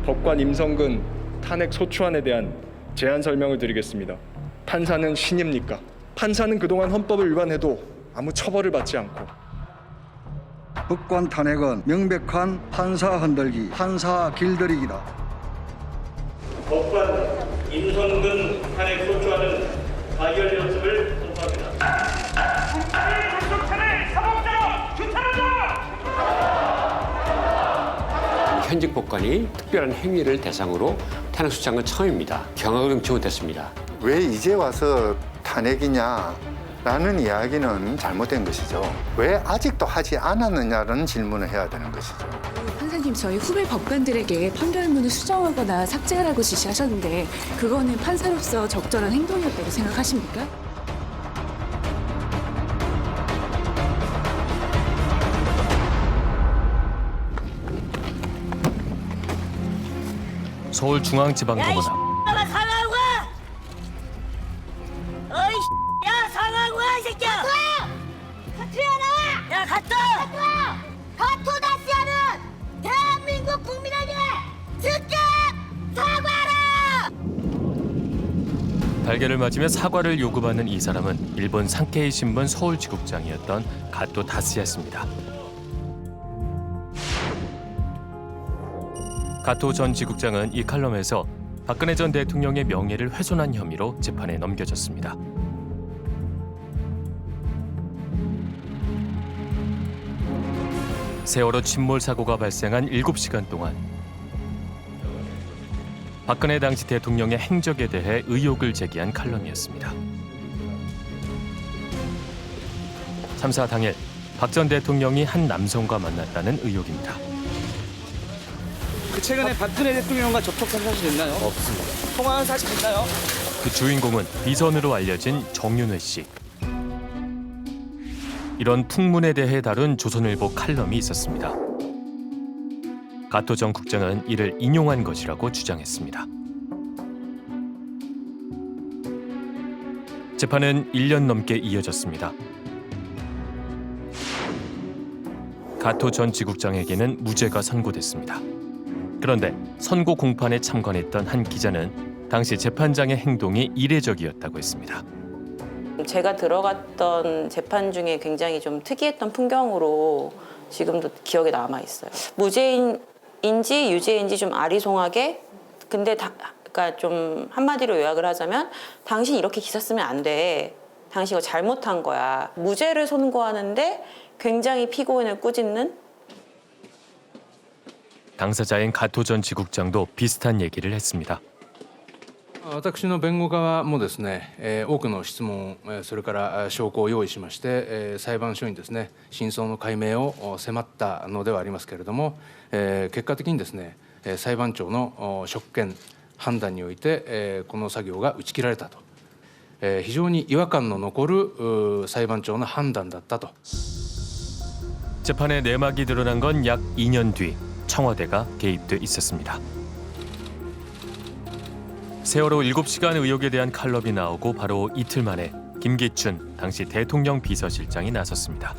법관 임성근 탄핵 소추안에 대한 제안 설명을 드리겠습니다. 판사는 신입니까? 판사는 그동안 헌법을 위반해도 아무 처벌을 받지 않고 법관 탄핵은 명백한 판사 흔들기, 판사 길들이기다. 법관 임성근 탄핵 소추안은 가결 연습을 선포합니다. 현직 법관이 특별한 행위를 대상으로 탄핵 소추안은 처음입니다. 경악을 지원됐습니다. 왜 이제 와서 탄핵이냐라는 이야기는 잘못된 것이죠. 왜 아직도 하지 않았느냐는 질문을 해야 되는 것이죠. 판사님, 저희 후배 법관들에게 판결문을 수정하거나 삭제하라고 지시하셨는데 그거는 판사로서 적절한 행동이었다고 생각하십니까? 서울중앙지방법원은 야, 사과하고 와! 어이, 야, 사과하고 와, 이 새끼야! 카투야 나와! 야, 카투! 카투 다시야는 대한민국 국민에게 즉각 사과하라! 발개를 맞으며 사과를 요구받는 이 사람은 일본 산케이 신문 서울지국장이었던 가토 다스야스입니다. 가토 전 지국장은 이 칼럼에서 박근혜 전 대통령의 명예를 훼손한 혐의로 재판에 넘겨졌습니다. 세월호 침몰 사고가 발생한 7시간 동안 박근혜 당시 대통령의 행적에 대해 의혹을 제기한 칼럼이었습니다. 참사 당일 박 전 대통령이 한 남성과 만났다는 의혹입니다. 최근에 박근혜 대통령과 접촉한 사실 있나요? 없습니다. 통화한 사실 있나요? 그 주인공은 비선으로 알려진 정윤회 씨. 이런 풍문에 대해 다룬 조선일보 칼럼이 있었습니다. 가토 전 국장은 이를 인용한 것이라고 주장했습니다. 재판은 1년 넘게 이어졌습니다. 가토 전 지국장에게는 무죄가 선고됐습니다. 그런데 선고 공판에 참관했던 한 기자는 당시 재판장의 행동이 이례적이었다고 했습니다. 제가 들어갔던 재판 중에 굉장히 좀 특이했던 풍경으로 지금도 기억에 남아 있어요. 무죄인지 유죄인지 좀 아리송하게, 근데 그러니까 좀 한마디로 요약을 하자면 당신 이렇게 기사 쓰면 안 돼. 당신 이거 잘못한 거야. 무죄를 선고하는데 굉장히 피고인을 꾸짖는. 당사자인 가토 전 지국장도 비슷한 얘기를 했습니다. 私の弁護側もですね、多くの質問、それから証拠を用意しまして、裁判所にですね、真相の解明を迫ったのではありますけれども、結果的にですね、裁判長の職権判断において、この作業が打ち切られたと、非常に違和感の残る裁判長の判断だったと。 재판의 내막이 드러난 건 약 2년 뒤 청와대가 개입돼 있었습니다. 세월호 7시간 의혹에 대한 칼럼이 나오고 바로 이틀 만에 김기춘 당시 대통령 비서실장이 나섰습니다.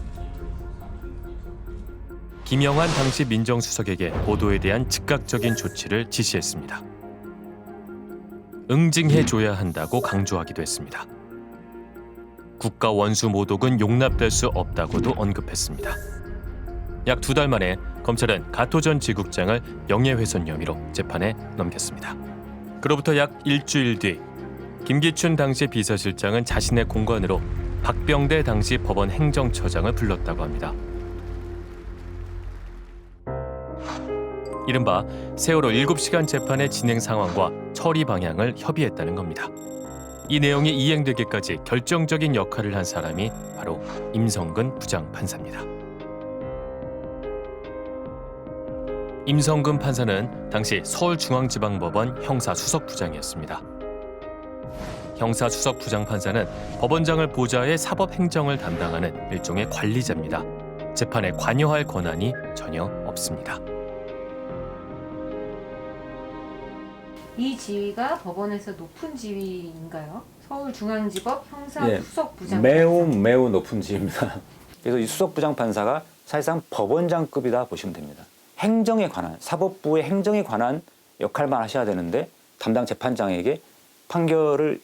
김영환 당시 민정수석에게 보도에 대한 즉각적인 조치를 지시했습니다. 응징해줘야 한다고 강조하기도 했습니다. 국가 원수 모독은 용납될 수 없다고도 언급했습니다. 약 2달 만에 검찰은 가토 전 지국장을 명예훼손 혐의로 재판에 넘겼습니다. 그로부터 약 일주일 뒤 김기춘 당시 비서실장은 자신의 공관으로 박병대 당시 법원 행정처장을 불렀다고 합니다. 이른바 세월호 7시간 재판의 진행 상황과 처리 방향을 협의했다는 겁니다. 이 내용이 이행되기까지 결정적인 역할을 한 사람이 바로 임성근 부장판사입니다. 임성근 판사는 당시 서울중앙지방법원 형사수석부장이었습니다. 형사수석부장판사는 법원장을 보좌해 사법행정을 담당하는 일종의 관리자입니다. 재판에 관여할 권한이 전혀 없습니다. 이 지위가 법원에서 높은 지위인가요? 서울중앙지법 형사수석부장. 매우 높은 지위입니다. 그래서 이 수석부장판사가 사실상 법원장급이다 보시면 됩니다. 행정에 관한, 사법부의 행정에 관한 역할만 하셔야 되는데 담당 재판장에게 판결을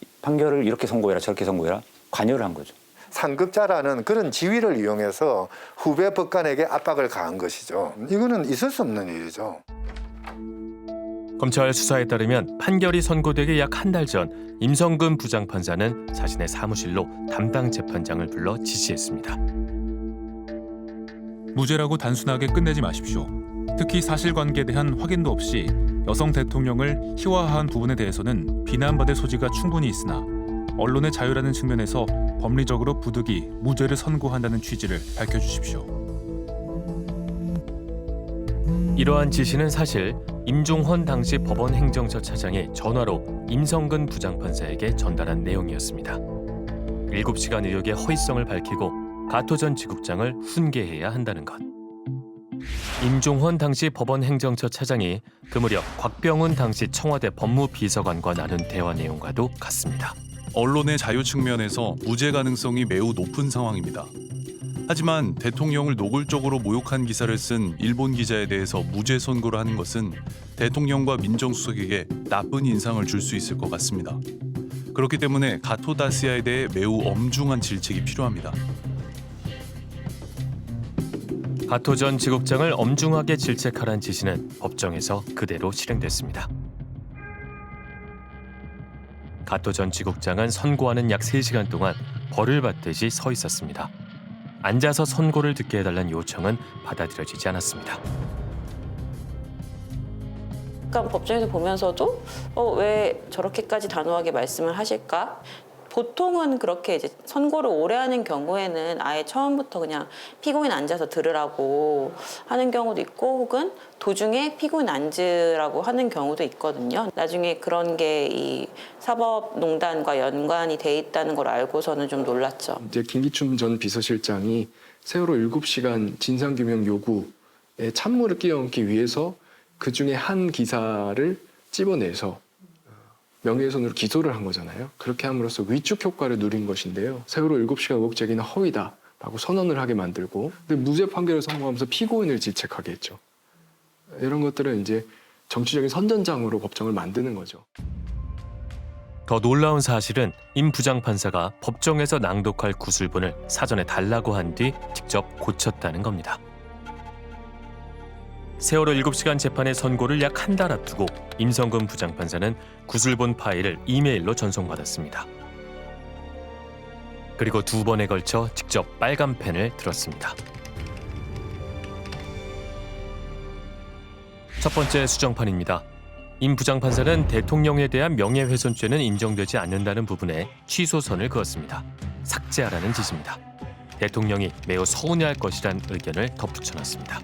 이렇게 선고해라 저렇게 선고해라 관여를 한 거죠. 상급자라는 그런 지위를 이용해서 후배 법관에게 압박을 가한 것이죠. 이거는 있을 수 없는 일이죠. 검찰 수사에 따르면 판결이 선고되기 약 한 달 전 임성근 부장판사는 자신의 사무실로 담당 재판장을 불러 지시했습니다. 무죄라고 단순하게 끝내지 마십시오. 특히 사실관계에 대한 확인도 없이 여성 대통령을 희화화한 부분에 대해서는 비난받을 소지가 충분히 있으나 언론의 자유라는 측면에서 법리적으로 부득이 무죄를 선고한다는 취지를 밝혀주십시오. 이러한 지시는 사실 임종헌 당시 법원 행정처 차장이 전화로 임성근 부장판사에게 전달한 내용이었습니다. 7시간 의혹의 허위성을 밝히고 가토 전 지국장을 훈계해야 한다는 것. 임종헌 당시 법원 행정처 차장이 그 무렵 곽병훈 당시 청와대 법무비서관과 나눈 대화 내용과도 같습니다. 언론의 자유 측면에서 무죄 가능성이 매우 높은 상황입니다. 하지만 대통령을 노골적으로 모욕한 기사를 쓴 일본 기자에 대해서 무죄 선고를 하는 것은 대통령과 민정수석에게 나쁜 인상을 줄 수 있을 것 같습니다. 그렇기 때문에 가토 다시아에 대해 매우 엄중한 질책이 필요합니다. 가토 전 지국장을 엄중하게 질책하라는 지시는 법정에서 그대로 실행됐습니다. 가토 전 지국장은 선고하는 약 3시간 동안 벌을 받듯이 서 있었습니다. 앉아서 선고를 듣게 해달라는 요청은 받아들여지지 않았습니다. 그러니까 법정에서 보면서도 왜 저렇게까지 단호하게 말씀을 하실까? 보통은 그렇게 이제 선고를 오래 하는 경우에는 아예 처음부터 그냥 피고인 앉아서 들으라고 하는 경우도 있고 혹은 도중에 피고인 앉으라고 하는 경우도 있거든요. 나중에 그런 게 이 사법농단과 연관이 돼 있다는 걸 알고서는 좀 놀랐죠. 이제 김기춘 전 비서실장이 세월호 7시간 진상규명 요구에 찬물을 끼얹기 위해서 그중에 한 기사를 찝어내서 명예훼손으로 기소를 한 거잖아요. 그렇게 함으로써 위축 효과를 누린 것인데요. 세월호 7시간 의혹 제기는 허위다라고 선언을 하게 만들고 근데 무죄 판결을 선고하면서 피고인을 질책하게 했죠. 이런 것들은 이제 정치적인 선전장으로 법정을 만드는 거죠. 더 놀라운 사실은 임 부장판사가 법정에서 낭독할 구술본을 사전에 달라고 한 뒤 직접 고쳤다는 겁니다. 세월호 7시간 재판의 선고를 약 한 달 앞두고 임성근 부장판사는 구술본 파일을 이메일로 전송받았습니다. 그리고 2번에 걸쳐 직접 빨간 펜을 들었습니다. 첫 번째 수정판입니다. 임 부장판사는 대통령에 대한 명예훼손죄는 인정되지 않는다는 부분에 취소선을 그었습니다. 삭제하라는 지시입니다. 대통령이 매우 서운해할 것이란 의견을 덧붙여놨습니다.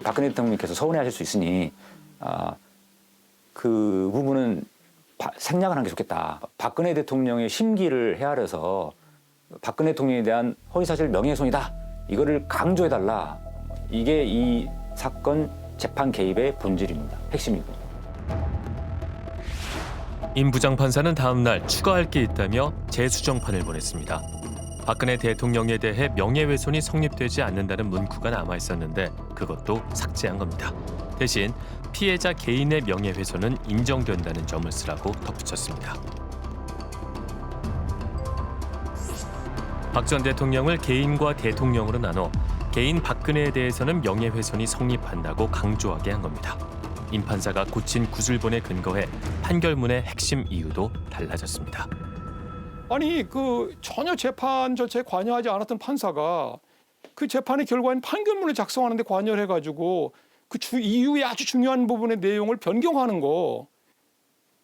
박근혜 대통령께서 서운해하실 수 있으니 그 부분은 생략을 하는 게 좋겠다. 박근혜 대통령의 심기를 헤아려서 박근혜 대통령에 대한 허위사실 명예훼손이다. 이거를 강조해달라. 이게 이 사건 재판 개입의 본질입니다. 핵심이거든요. 임 부장판사는 다음 날 추가할 게 있다며 재수정판을 보냈습니다. 박근혜 대통령에 대해 명예훼손이 성립되지 않는다는 문구가 남아있었는데 그것도 삭제한 겁니다. 대신 피해자 개인의 명예훼손은 인정된다는 점을 쓰라고 덧붙였습니다. 박 전 대통령을 개인과 대통령으로 나눠 개인 박근혜에 대해서는 명예훼손이 성립한다고 강조하게 한 겁니다. 임 판사가 고친 구술본에 근거해 판결문의 핵심 이유도 달라졌습니다. 아니 전혀 재판 절차에 관여하지 않았던 판사가 그 재판의 결과인 판결문을 작성하는 데 관여를 해가지고 그 이유의 아주 중요한 부분의 내용을 변경하는 거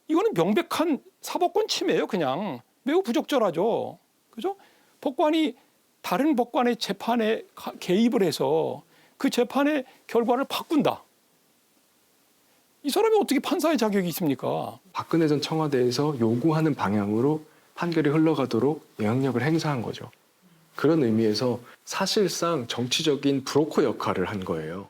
이거는 명백한 사법권 침해예요. 그냥 매우 부적절하죠. 그죠? 법관이 다른 법관의 재판에 개입을 해서 그 재판의 결과를 바꾼다. 이 사람이 어떻게 판사의 자격이 있습니까? 박근혜 전 청와대에서 요구하는 방향으로 판결이 흘러가도록 영향력을 행사한 거죠. 그런 의미에서 사실상 정치적인 브로커 역할을 한 거예요.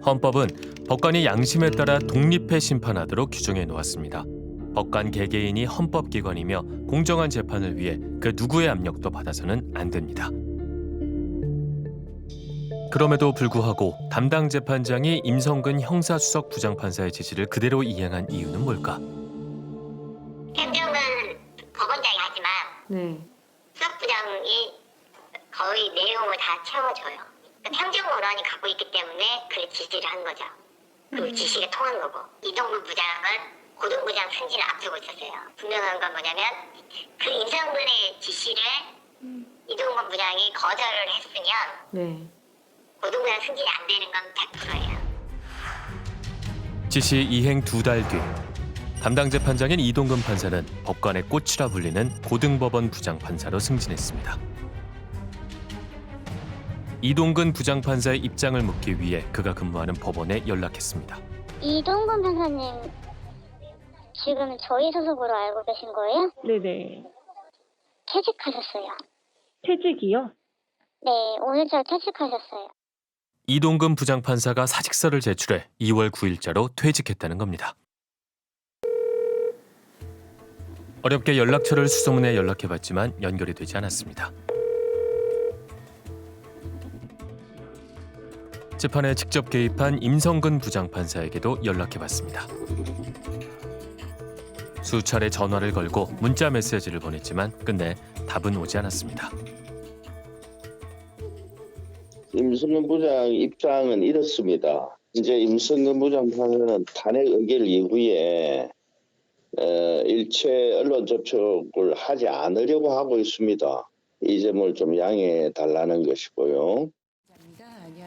헌법은 법관이 양심에 따라 독립해 심판하도록 규정해 놓았습니다. 법관 개개인이 헌법기관이며 공정한 재판을 위해 그 누구의 압력도 받아서는 안 됩니다. 그럼에도 불구하고 담당 재판장이 임성근 형사수석 부장판사의 지시를 그대로 이행한 이유는 뭘까? 행정은 법원장이 하지만 네. 수석부장이 거의 내용을 다 채워줘요. 행정원이 갖고 있기 때문에 그 지시를 한 거죠. 그 지시가 통한 거고. 이동근 부장은 고등부장 승진을 앞두고 있었어요. 분명한 건 뭐냐면 그 임성근의 지시를 이동근 부장이 거절을 했으면 네. 고등부장 승진이 안 되는 건 100%예요. 지시 이행 2달 뒤 담당 재판장인 이동근 판사는 법관의 꽃이라 불리는 고등법원 부장판사로 승진했습니다. 이동근 부장판사의 입장을 묻기 위해 그가 근무하는 법원에 연락했습니다. 이동근 판사님, 지금 저희 소속으로 알고 계신 거예요? 네네. 퇴직하셨어요. 퇴직이요? 네, 오늘자 퇴직하셨어요. 이동근 부장판사가 사직서를 제출해 2월 9일자로 퇴직했다는 겁니다. 어렵게 연락처를 수소문해 연락해봤지만 연결이 되지 않았습니다. 재판에 직접 개입한 임성근 부장판사에게도 연락해봤습니다. 수차례 전화를 걸고 문자 메시지를 보냈지만 끝내 답은 오지 않았습니다. 임성근 부장 입장은 이렇습니다. 이제 임성근 부장판사는 탄핵 의결 이후에 일체 언론 접촉을 하지 않으려고 하고 있습니다. 이 점을 좀 양해해 달라는 것이고요.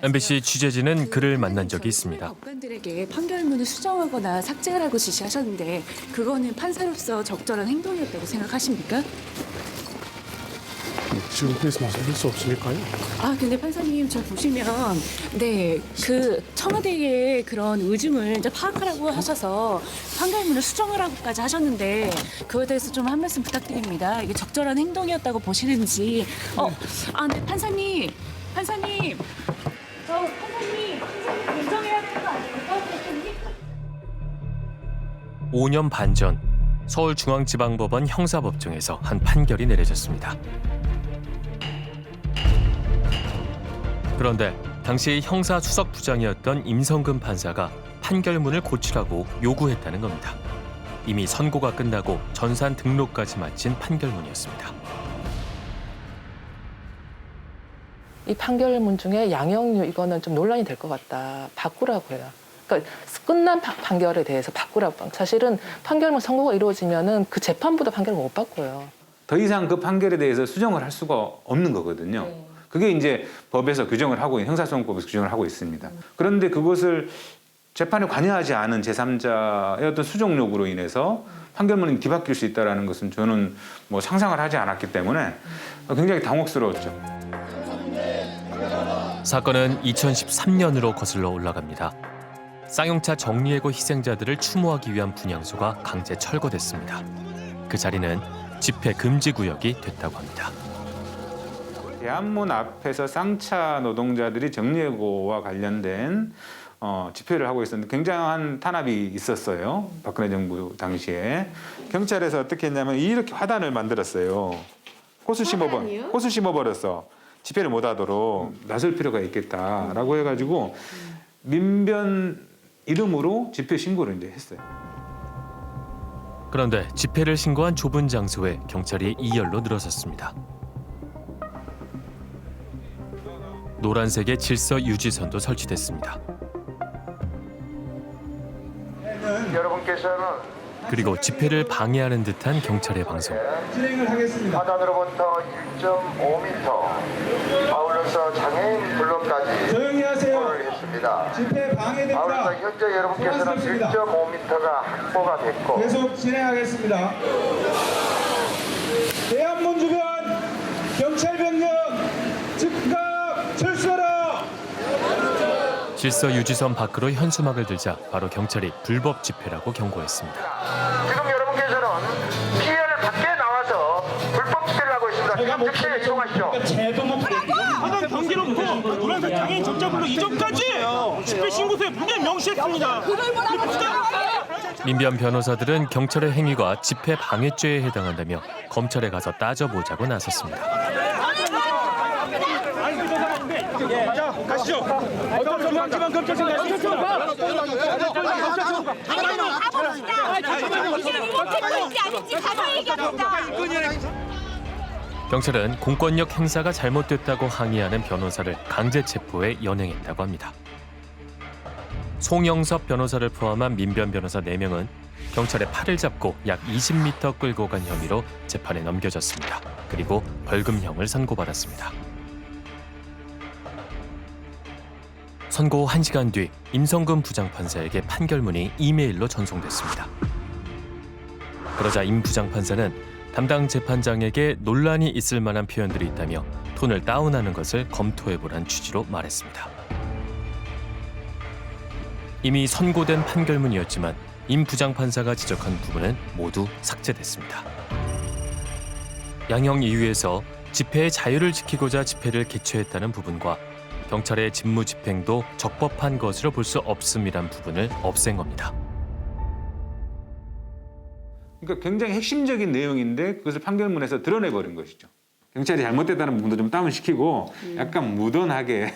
MBC 취재진은 그를 만난 적이 있습니다. 법관들에게 판결문을 수정하거나 삭제를 하고 지시하셨는데 그거는 판사로서 적절한 행동이었다고 생각하십니까? 지금 그래서 말씀드릴 수 없으니까요. 근데 판사님 저 보시면 그 청와대의 그런 의중을 이제 파악하라고 하셔서 판결문을 수정하라고까지 하셨는데 그거에 대해서 좀 한 말씀 부탁드립니다. 이게 적절한 행동이었다고 보시는지. 네, 판사님, 판사님 인정해야 되는 거 아닙니까? 5년 반 전 서울중앙지방법원 형사법정에서 한 판결이 내려졌습니다. 그런데 당시 형사수석부장이었던 임성근 판사가 판결문을 고치라고 요구했다는 겁니다. 이미 선고가 끝나고 전산 등록까지 마친 판결문이었습니다. 이 판결문 중에 양형류 이거는 좀 논란이 될 것 같다. 바꾸라고 해요. 그러니까 끝난 판결에 대해서 바꾸라고. 사실은 판결문 선고가 이루어지면은 그 재판부도 판결을 못 바꿔요. 더 이상 그 판결에 대해서 수정을 할 수가 없는 거거든요. 그게 이제 법에서 규정을 하고 형사소송법에서 규정을 하고 있습니다. 그런데 그것을 재판에 관여하지 않은 제3자의 어떤 수정 요구로 인해서 판결문이 뒤바뀔 수 있다는 것은 저는 뭐 상상을 하지 않았기 때문에 굉장히 당혹스러웠죠. 사건은 2013년으로 거슬러 올라갑니다. 쌍용차 정리해고 희생자들을 추모하기 위한 분향소가 강제 철거됐습니다. 그 자리는 집회 금지 구역이 됐다고 합니다. 대한문 앞에서 쌍차 노동자들이 정리해고와 관련된 집회를 하고 있었는데 굉장한 탄압이 있었어요. 박근혜 정부 당시에. 경찰에서 어떻게 했냐면 이렇게 화단을 만들었어요. 꽃을 심어버렸어. 집회를 못하도록 나설 필요가 있겠다라고 해가지고 민변 이름으로 집회 신고를 이제 했어요. 그런데 집회를 신고한 좁은 장소에 경찰이 2열로 늘어섰습니다. 노란색의 질서 유지선도 설치됐습니다. 여러분께서는 그리고 집회를 방해하는 듯한 경찰의 방송. 진행을 하겠습니다. 하단으로부터 1.5m, 아울러서 장애인 블록까지 조용히 하세요. 했습니다. 집회 방해됩니다. 아울러서 현재 여러분께서는 1.5m가 확보가 됐고 계속 진행하겠습니다. 대한문 주변 경찰 병력 즉각 철수하라. 질서 유지선 밖으로 현수막을 들자 바로 경찰이 불법 집회라고 경고했습니다. 지금 여러분께서는 피해를 밖에 나와서 불법 집회를 하고 있습니다. 지금 즉시 이동하시죠. 하단 경기로부터 노란색 장애인 접자블록 이전까지 집회 신고서에 분명히 명시했습니다. 민변 변호사들은 경찰의 행위가 집회 방해죄에 해당한다며 검찰에 가서 따져보자고 나섰습니다. 자, 가시죠. 중앙지방검찰청 가시죠. 경찰은 공권력 행사가 잘못됐다고 항의하는 변호사를 강제 체포해 연행했다고 합니다. 송영섭 변호사를 포함한 민변 변호사 4명은 경찰의 팔을 잡고 약 20m 끌고 간 혐의로 재판에 넘겨졌습니다. 그리고 벌금형을 선고받았습니다. 선고 1시간 뒤 임성근 부장판사에게 판결문이 이메일로 전송됐습니다. 그러자 임 부장판사는 담당 재판장에게 논란이 있을 만한 표현들이 있다며 톤을 다운하는 것을 검토해보란 취지로 말했습니다. 이미 선고된 판결문이었지만 임 부장판사가 지적한 부분은 모두 삭제됐습니다. 양형 이유에서 집회의 자유를 지키고자 집회를 개최했다는 부분과 경찰의 직무 집행도 적법한 것으로 볼 수 없음이란 부분을 없앤 겁니다. 그러니까 굉장히 핵심적인 내용인데 그것을 판결문에서 드러내버린 것이죠. 경찰이 잘못됐다는 부분도 좀 다운시키고 약간 무던하게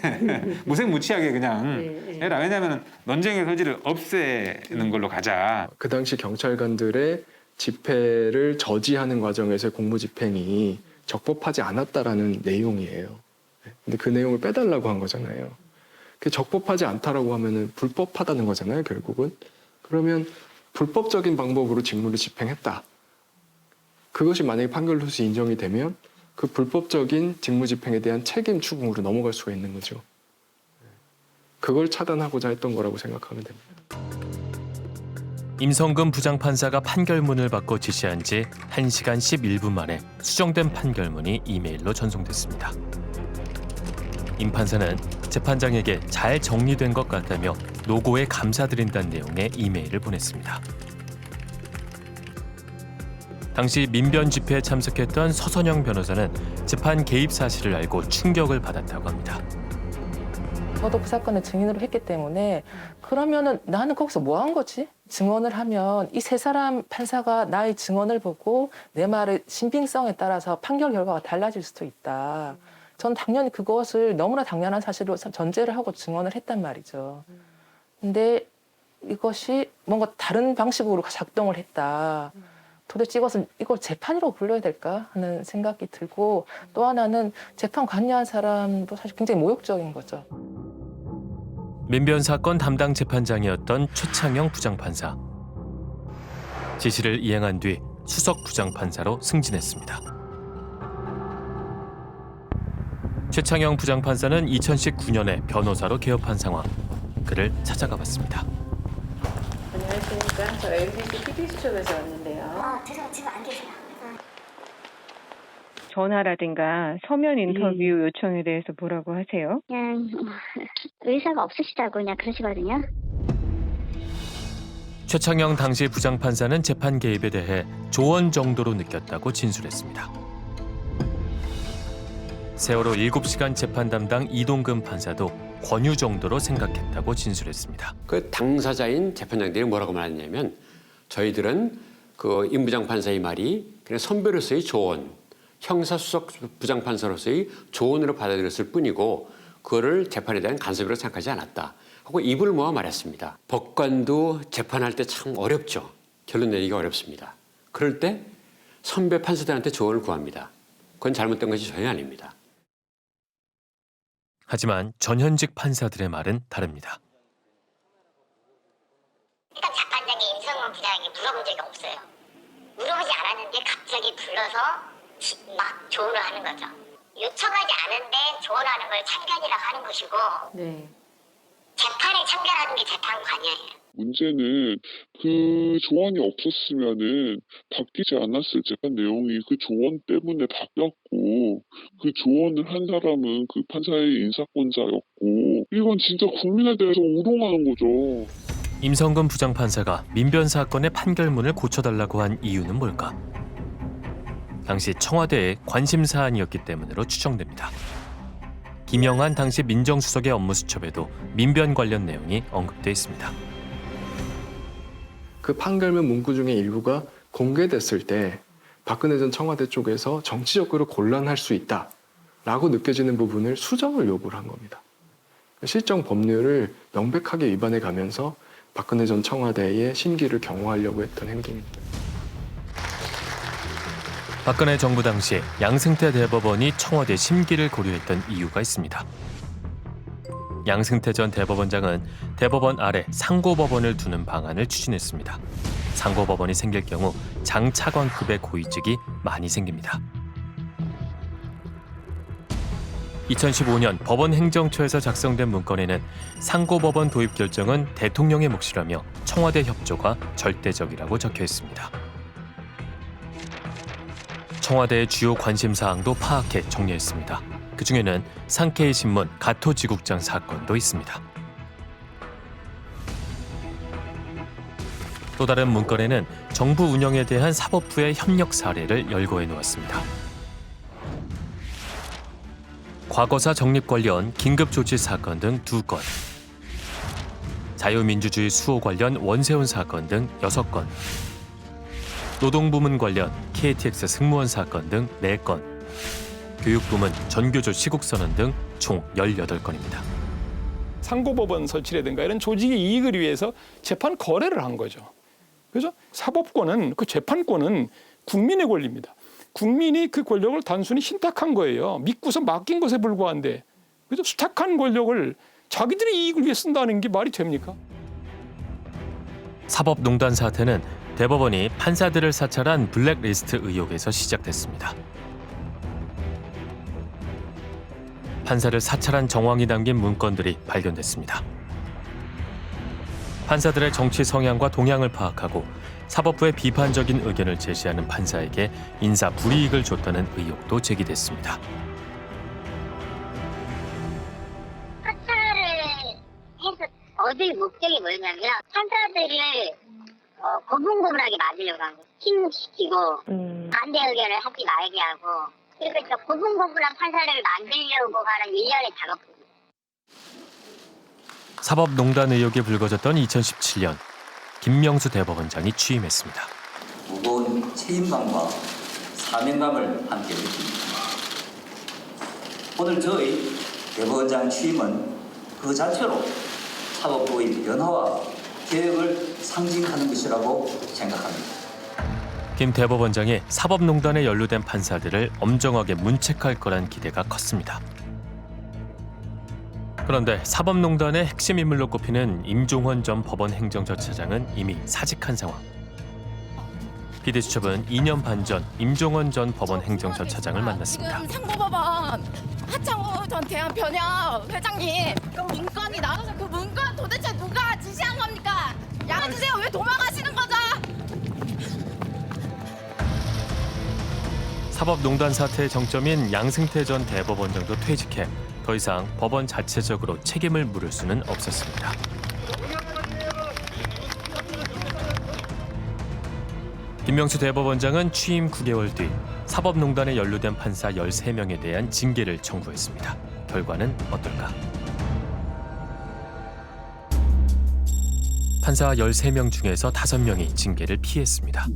무색무취하게 그냥 해라. 왜냐하면 논쟁의 소지를 없애는 걸로 가자. 그 당시 경찰관들의 집회를 저지하는 과정에서의 공무집행이 적법하지 않았다라는 내용이에요. 근데 그 내용을 빼달라고 한 거잖아요. 그 적법하지 않다라고 하면은 불법하다는 거잖아요, 결국은. 그러면 불법적인 방법으로 직무를 집행했다. 그것이 만약에 판결로서 인정이 되면 그 불법적인 직무 집행에 대한 책임 추궁으로 넘어갈 수가 있는 거죠. 그걸 차단하고자 했던 거라고 생각하면 됩니다. 임성근 부장판사가 판결문을 받고 지시한 지 1시간 11분 만에 수정된 판결문이 이메일로 전송됐습니다. 임 판사는 재판장에게 잘 정리된 것 같다며 노고에 감사드린다는 내용의 이메일을 보냈습니다. 당시 민변 집회에 참석했던 서선영 변호사는 재판 개입 사실을 알고 충격을 받았다고 합니다. 저도 그 사건을 증인으로 했기 때문에 그러면은 나는 거기서 뭐 한 거지? 증언을 하면 이 세 사람 판사가 나의 증언을 보고 내 말의 신빙성에 따라서 판결 결과가 달라질 수도 있다. 전 당연히 그것을 너무나 당연한 사실로 전제를 하고 증언을 했단 말이죠. 근데 이것이 뭔가 다른 방식으로 작동을 했다. 도대체 이걸 재판이라고 불러야 될까 하는 생각이 들고, 또 하나는 재판 관여한 사람도 사실 굉장히 모욕적인 거죠. 민변 사건 담당 재판장이었던 최창영 부장판사. 지시를 이행한 뒤 수석 부장판사로 승진했습니다. 최창영 부장판사는 2019년에 변호사로 개업한 상황. 그를 찾아가 봤습니다. 안녕하십니까. 저 MBC TV수첩에서 왔는데요. 죄송해요. 지금 안 계세요. 전화라든가 서면 인터뷰 요청에 대해서 뭐라고 하세요? 그냥 의사가 없으시다고 그냥 그러시거든요. 최창영 당시 부장판사는 재판 개입에 대해 조언 정도로 느꼈다고 진술했습니다. 세월호 7시간 재판 담당 이동근 판사도 권유 정도로 생각했다고 진술했습니다. 그 당사자인 재판장들이 뭐라고 말했냐면, 저희들은 그 임 부장판사의 말이 그냥 선배로서의 조언, 형사수석 부장판사로서의 조언으로 받아들였을 뿐이고 그거를 재판에 대한 간섭이라고 생각하지 않았다 하고 입을 모아 말했습니다. 법관도 재판할 때 참 어렵죠. 결론 내리기가 어렵습니다. 그럴 때 선배 판사들한테 조언을 구합니다. 그건 잘못된 것이 전혀 아닙니다. 하지만 전현직 판사들의 말은 다릅니다. 일단 재판장이 임성근 부장에게 물어본 적이 없어요. 물어보지 않았는데 갑자기 불러서 막 조언을 하는 거죠. 요청하지 않은데 조언하는 걸 참견이라고 하는 것이고, 재판에 참견하는 게 재판 관여예요. 문제는 그 조언이 없었으면은 바뀌지 않았을 재판 내용이 그 조언 때문에 바뀌었고, 그 조언을 한 사람은 그 판사의 인사권자였고, 이건 진짜 국민에 대해서 우롱하는 거죠. 임성근 부장판사가 민변 사건의 판결문을 고쳐달라고 한 이유는 뭘까? 당시 청와대의 관심 사안이었기 때문으로 추정됩니다. 김영한 당시 민정수석의 업무수첩에도 민변 관련 내용이 언급돼 있습니다. 그 판결문 문구 중에 일부가 공개됐을 때 박근혜 전 청와대 쪽에서 정치적으로 곤란할 수 있다라고 느껴지는 부분을 수정을 요구를 한 겁니다. 실정 법률을 명백하게 위반해 가면서 박근혜 전 청와대의 심기를 경호하려고 했던 행동입니다. 박근혜 정부 당시 양승태 대법원이 청와대 심기를 고려했던 이유가 있습니다. 양승태 전 대법원장은 대법원 아래 상고법원을 두는 방안을 추진했습니다. 상고법원이 생길 경우 장차관급의 고위직이 많이 생깁니다. 2015년 법원 행정처에서 작성된 문건에는 상고법원 도입 결정은 대통령의 몫이라며 청와대 협조가 절대적이라고 적혀 있습니다. 청와대의 주요 관심사항도 파악해 정리했습니다. 그중에는 상케이 신문 가토지국장 사건도 있습니다. 또 다른 문건에는 정부 운영에 대한 사법부의 협력 사례를 열거해 놓았습니다. 과거사 정립 관련 긴급조치 사건 등 2건, 자유민주주의 수호 관련 원세훈 사건 등 6건, 노동부문 관련 KTX 승무원 사건 등 4건, 교육부문 전교조 시국선언 등 총 18건입니다. 상고법원 설치라든가 이런 조직의 이익을 위해서 재판 거래를 한 거죠. 그래서 사법권은, 그 재판권은 국민의 권리입니다. 국민이 그 권력을 단순히 신탁한 거예요. 믿고서 맡긴 것에 불과한데, 그래서 수탁한 권력을 자기들의 이익을 위해 쓴다는 게 말이 됩니까? 사법농단 사태는 대법원이 판사들을 사찰한 블랙리스트 의혹에서 시작됐습니다. 판사를 사찰한 정황이 담긴 문건들이 발견됐습니다. 판사들의 정치 성향과 동향을 파악하고 사법부의 비판적인 의견을 제시하는 판사에게 인사 불이익을 줬다는 의혹도 제기됐습니다. 사찰을 해서 얻을 목적이 뭐였냐면 판사들을 고분고분하게 맞으려고 한 거예요. 힘시키고 반대 의견을 하지 말게 하고, 그러니까 고분고분한 판사를 만들려고 하는 일련의 작업입니다. 사법농단 의혹이 불거졌던 2017년 김명수 대법원장이 취임했습니다. 무거운 책임감과 사명감을 함께 느낍니다. 오늘 저희 대법원장 취임은 그 자체로 사법부의 변화와 개혁을 상징하는 것이라고 생각합니다. 김 대법원장이 사법농단에 연루된 판사들을 엄정하게 문책할 거란 기대가 컸습니다. 그런데 사법농단의 핵심 인물로 꼽히는 임종원 전 법원 행정처차장은 이미 사직한 상황. PD수첩은 2년 반 전 임종원 전 법원 행정처차장을 만났습니다. 지금 상고법원 하창호 전 대한변협 회장님 그 문건이 나와서 그 문건 도대체 누가 지시한 겁니까? 양해주세요. 왜 도망가시는 거죠? 사법농단 사태의 정점인 양승태 전 대법원장도 퇴직해 더 이상 법원 자체적으로 책임을 물을 수는 없었습니다. 김명수 대법원장은 취임 9개월 뒤 사법농단에 연루된 판사 13명에 대한 징계를 청구했습니다. 결과는 어떨까? 판사 13명 중에서 5명이 징계를 피했습니다.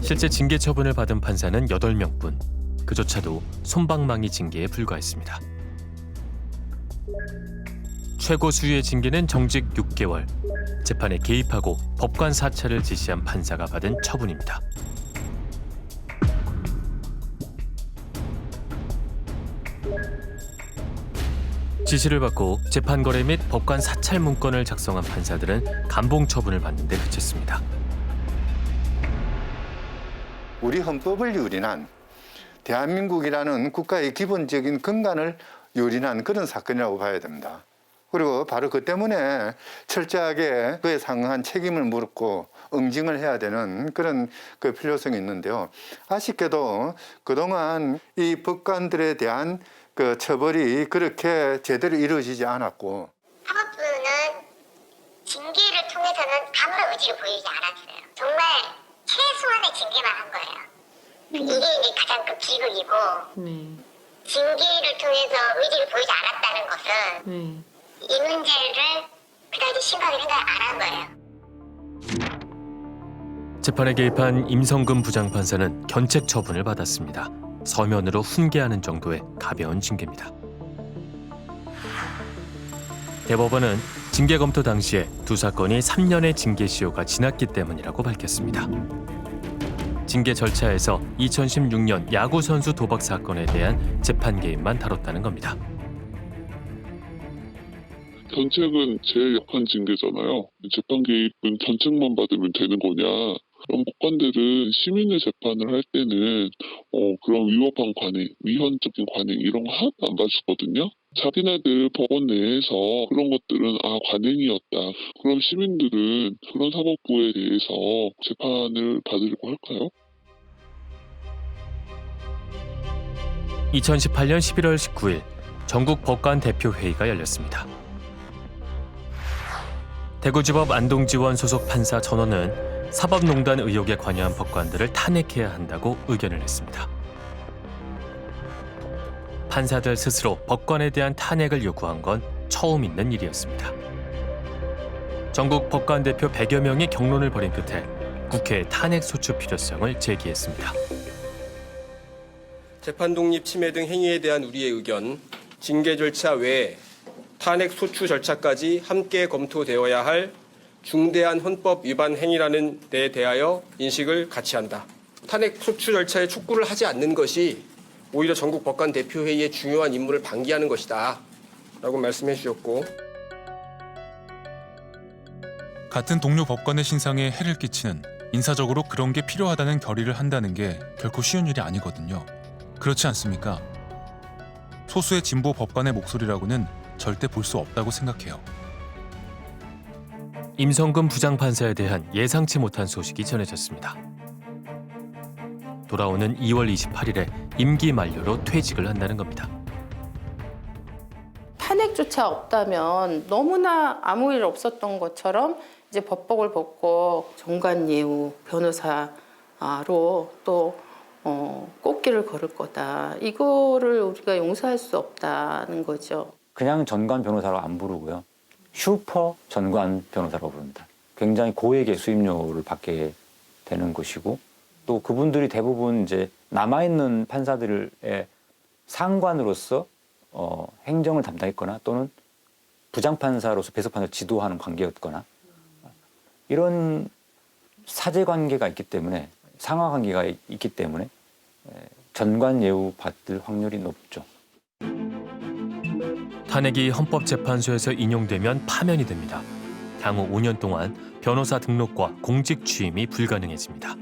실제 징계 처분을 받은 판사는 8명뿐, 그조차도 솜방망이 징계에 불과했습니다. 최고 수위의 징계는 정직 6개월, 재판에 개입하고 법관 사찰을 지시한 판사가 받은 처분입니다. 지시를 받고 재판 거래 및 법관 사찰 문건을 작성한 판사들은 감봉 처분을 받는 데 그쳤습니다. 우리 헌법을 유린한, 대한민국이라는 국가의 기본적인 근간을 유린한 그런 사건이라고 봐야 됩니다. 그리고 바로 그 때문에 철저하게 그에 상응한 책임을 물고 응징을 해야 되는 그런 그 필요성이 있는데요. 아쉽게도 그동안 이 법관들에 대한 그 처벌이 그렇게 제대로 이루어지지 않았고, 사법부는 징계를 통해서는 아무런 의지를 보이지 않았어요. 정말 최소한의 징계만 한 거예요. 이게 이제 가장 큰 비극이고, 징계를 통해서 의지를 보이지 않았다는 것은 이 문제를 그다지 심각하게 생각 안 한 거예요. 재판에 개입한 임성근 부장판사는 견책 처분을 받았습니다. 서면으로 훈계하는 정도의 가벼운 징계입니다. 대법원은 징계 검토 당시에 두 사건이 3년의 징계시효가 지났기 때문이라고 밝혔습니다. 징계 절차에서 2016년 야구 선수 도박 사건에 대한 재판 개입만 다뤘다는 겁니다. 견책은 제일 약한 징계잖아요. 재판 개입은 견책만 받으면 되는 거냐. 그럼 법관들은 시민의 재판을 할 때는 그런 위법한 관행, 위헌적인 관행 이런 거 하나도 안 봐주거든요. 자기네들 법원 내에서 그런 것들은 관행이었다. 그럼 시민들은 그런 사법부에 대해서 재판을 받으려고 할까요? 2018년 11월 19일 전국 법관 대표회의가 열렸습니다. 대구지법 안동지원 소속 판사 전원은 사법농단 의혹에 관여한 법관들을 탄핵해야 한다고 의견을 냈습니다. 판사들 스스로 법관에 대한 탄핵을 요구한 건 처음 있는 일이었습니다. 전국 법관 대표 100여 명이 경론을 벌인 끝에 국회에 탄핵 소추 필요성을 제기했습니다. 재판 독립 침해 등 행위에 대한 우리의 의견, 징계 절차 외에 탄핵 소추 절차까지 함께 검토되어야 할 중대한 헌법 위반 행위라는 데 대하여 인식을 같이 한다. 탄핵 소추 절차에 촉구를 하지 않는 것이 오히려 전국 법관 대표회의의 중요한 임무를 방기하는 것이다 라고 말씀해 주셨고, 같은 동료 법관의 신상에 해를 끼치는 인사적으로 그런 게 필요하다는 결의를 한다는 게 결코 쉬운 일이 아니거든요. 그렇지 않습니까? 소수의 진보 법관의 목소리라고는 절대 볼 수 없다고 생각해요. 임성근 부장판사에 대한 예상치 못한 소식이 전해졌습니다. 돌아오는 2월 28일에 임기 만료로 퇴직을 한다는 겁니다. 탄핵조차 없다면 너무나 아무 일 없었던 것처럼 이제 법복을 벗고 정관예우 변호사로 또 꽃길을 걸을 거다. 이거를 우리가 용서할 수 없다는 거죠. 그냥 전관 변호사로 안 부르고요. 슈퍼 전관 변호사라고 부릅니다. 굉장히 고액의 수임료를 받게 되는 것이고, 또 그분들이 대부분 이제 남아있는 판사들의 상관으로서 행정을 담당했거나 또는 부장판사로서 배석판사를 지도하는 관계였거나 이런 사제관계가 있기 때문에, 상하관계가 있기 때문에 전관예우 받을 확률이 높죠. 탄핵이 헌법재판소에서 인용되면 파면이 됩니다. 향후 5년 동안 변호사 등록과 공직 취임이 불가능해집니다.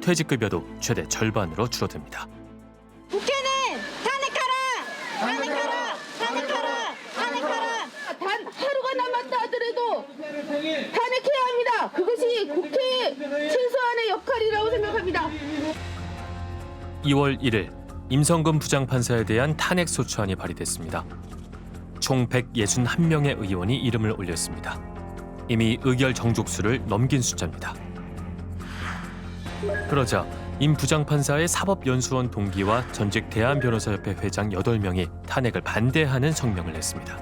퇴직급여도 최대 절반으로 줄어듭니다. 국회는 탄핵하라! 단 하루가 남았다 하더라도 탄핵해야 합니다. 그것이 국회의 최소한의 역할이라고 생각합니다. 2월 1일 임성근 부장판사에 대한 탄핵 소추안이 발의됐습니다. 총 161명의 의원이 이름을 올렸습니다. 이미 의결 정족수를 넘긴 숫자입니다. 그러자 임 부장판사의 사법연수원 동기와 전직 대한변호사협회 회장 8명이 탄핵을 반대하는 성명을 냈습니다.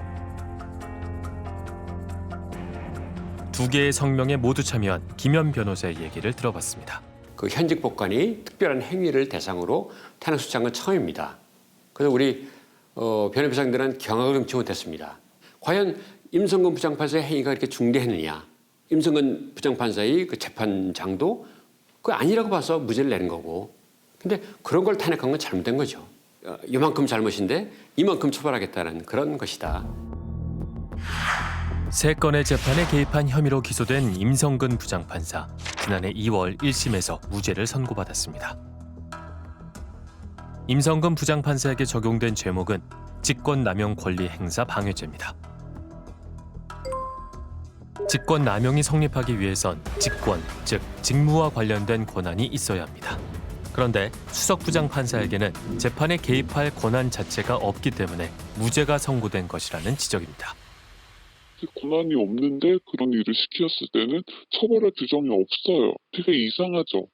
두 개의 성명에 모두 참여한 김현 변호사의 얘기를 들어봤습니다. 그 현직 법관이 특별한 행위를 대상으로 탄핵 소추한 건 처음입니다. 그래서 우리 변호사들은 경악을 금치 못했습니다. 과연 임성근 부장판사의 행위가 이렇게 중대했느냐? 임성근 부장판사의 그 재판장도 그 아니라고 봐서 무죄를 내는 거고, 근데 그런 걸 탄핵한 건 잘못된 거죠. 이만큼 잘못인데 이만큼 처벌하겠다는 그런 것이다. 3건의 재판에 개입한 혐의로 기소된 임성근 부장판사. 지난해 2월 1심에서 무죄를 선고받았습니다. 임성근 부장판사에게 적용된 죄목은 직권남용 권리 행사 방해죄입니다. 직권남용이 성립하기 위해선 직권, 즉 직무와 관련된 권한이 있어야 합니다. 그런데 수석 부장판사에게는 재판에 개입할 권한 자체가 없기 때문에 무죄가 선고된 것이라는 지적입니다. 권한이 없는데 그런 일을 시켰을 때는 처벌할 규정이 없어요. 되게 이상하죠.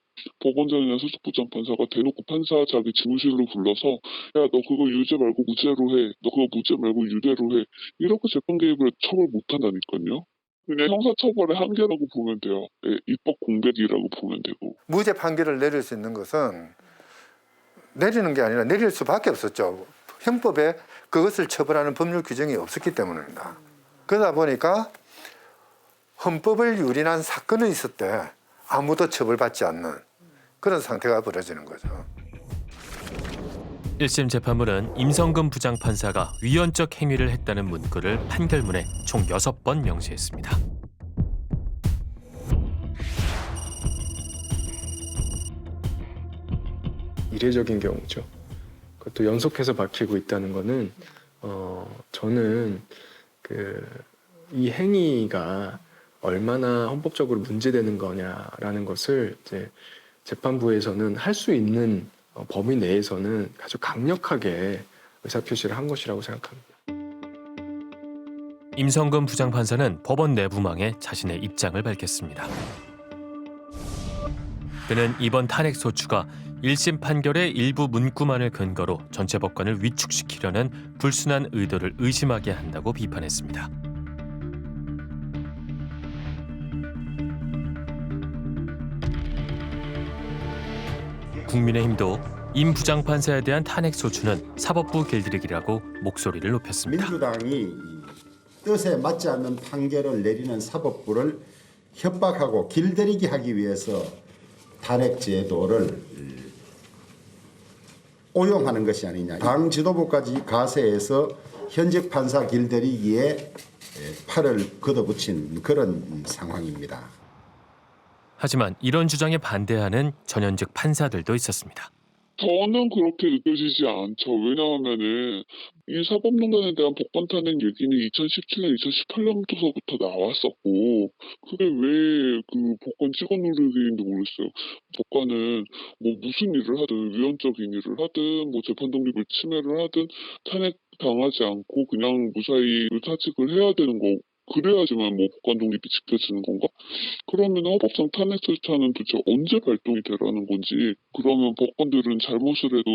법원장이나 수석부장판사가 대놓고 판사 자기 지무실로 불러서 야, 너 그거 유죄 말고 무죄로 해. 너 그거 무죄 말고 유죄로 해. 이렇게 재판 개입을 처벌 못한다니까요. 그냥 형사처벌의 한계라고 보면 돼요. 네, 입법 공백이라고 보면 되고. 무죄 판결을 내릴 수 있는 것은 내리는 게 아니라 내릴 수밖에 없었죠. 형법에 그것을 처벌하는 법률 규정이 없었기 때문입니다. 그러다 보니까 헌법을 유린한 사건이 있을 때 아무도 처벌받지 않는 그런 상태가 벌어지는 거죠. 1심 재판부는 임성근 부장판사가 위헌적 행위를 했다는 문구를 판결문에 총 6번 명시했습니다. 이례적인 경우죠. 그것도 연속해서 박히고 있다는 거는 저는 이 행위가 얼마나 헌법적으로 문제되는 거냐라는 것을 이제 재판부에서는 할 수 있는 범위 내에서는 아주 강력하게 의사표시를 한 것이라고 생각합니다. 임성근 부장판사는 법원 내부망에 자신의 입장을 밝혔습니다. 그는 이번 탄핵 소추가 1심 판결의 일부 문구만을 근거로 전체 법관을 위축시키려는 불순한 의도를 의심하게 한다고 비판했습니다. 국민의힘도 임 부장판사에 대한 탄핵 소추는 사법부 길들이기라고 목소리를 높였습니다. 민주당이 뜻에 맞지 않는 판결을 내리는 사법부를 협박하고 길들이기 하기 위해서 탄핵 제도를 오용하는 것이 아니냐. 당 지도부까지 가세해서 현직 판사 길들이기에 팔을 걷어붙인 그런 상황입니다. 하지만 이런 주장에 반대하는 전현직 판사들도 있었습니다. 저는 그렇게 느껴지지 않죠. 왜냐하면은 이 사법농단에 대한 법관 탄핵 얘기는 2017년, 2018년부터 나왔었고 그게 왜 그 법관 찍어 누르기인지 모르겠어요. 법관은 뭐 무슨 일을 하든 위헌적인 일을 하든 뭐 재판 독립을 침해를 하든 탄핵 당하지 않고 그냥 무사히 사직을 해야 되는 거. 그래야지만 뭐 법관 독립이 지켜지는 건가? 그러면 헌법상 탄핵 절차는 도대체 언제 발동이 되라는 건지 그러면 법관들은 잘못을 해도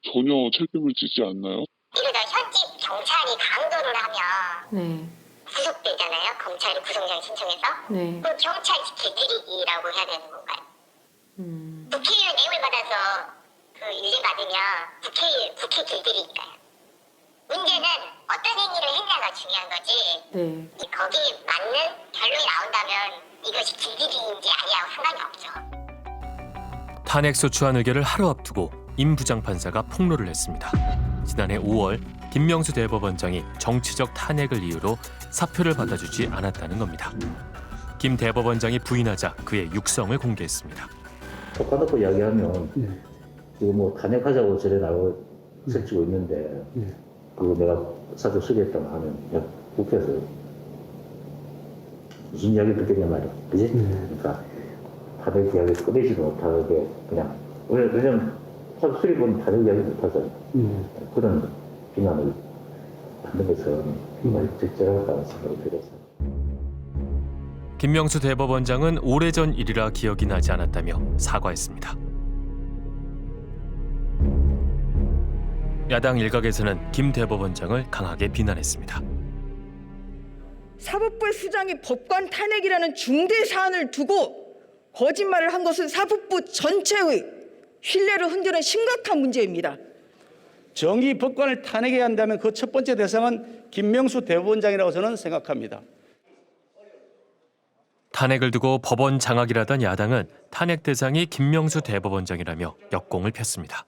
전혀 책임을 지지 않나요? 이러다 현직 경찰이 강도를 하면 구속되잖아요. 검찰이 구속영장 신청해서. 그럼 경찰 길들이기라고 해야 되는 건가요? 국회의원 뇌물 받아서 유죄 받으면 국회 길들이기가요. 문제는 어떤 행위를 했냐가 중요한 거지. 거기에 맞는 결론이 나온다면 이것이 길들이기인지 아니하고 상관이 없죠. 탄핵 소추안 의결을 하루 앞두고 임 부장판사가 폭로를 했습니다. 지난해 5월 김명수 대법원장이 정치적 탄핵을 이유로 사표를 받아주지 않았다는 겁니다. 김 대법원장이 부인하자 그의 육성을 공개했습니다. 젓가놓고 이야기하면 이거 뭐 탄핵하자고 저래 나오고 설치고 있는데 그거 내가 사적 수리했다고 하면 국회에서 무슨 이야기 듣겠냐 말이야. 그지? 그러니까 탄핵 이야기 꺼내지도 못하게 그냥 왜냐면 사적 수리는 탄핵 이야기 못하잖아요. 그런 비난을 받는 것은 정말 적절하다는 생각이 들었어요. 김명수 대법원장은 오래전 일이라 기억이 나지 않았다며 사과했습니다. 야당 일각에서는 김 대법원장을 강하게 비난했습니다. 사법부의 수장이 법관 탄핵이라는 중대 사안을 두고 거짓말을 한 것은 사법부 전체의 신뢰를 흔드는 심각한 문제입니다. 정의 법관을 탄핵해야 한다면 그 첫 번째 대상은 김명수 대법원장이라고 저는 생각합니다. 탄핵을 두고 법원 장악이라던 야당은 탄핵 대상이 김명수 대법원장이라며 역공을 폈습니다.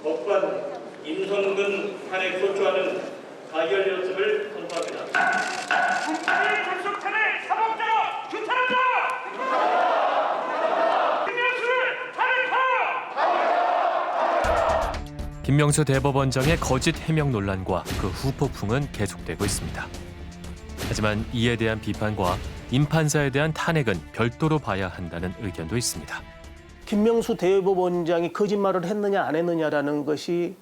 법관 임성근 탄핵 소추안은 가결 연습을 선포합니다. 국회 불속 탄핵 사법자로 규탄한다! 김명수를 탄핵하라! 김명수 대법원장의 거짓 해명 논란과 그 후폭풍은 계속되고 있습니다. 하지만 이에 대한 비판과 임 판사에 대한 탄핵은 별도로 봐야 한다는 의견도 있습니다. 김명수 대법원장이 거짓말을 했느냐 안 했느냐라는 것이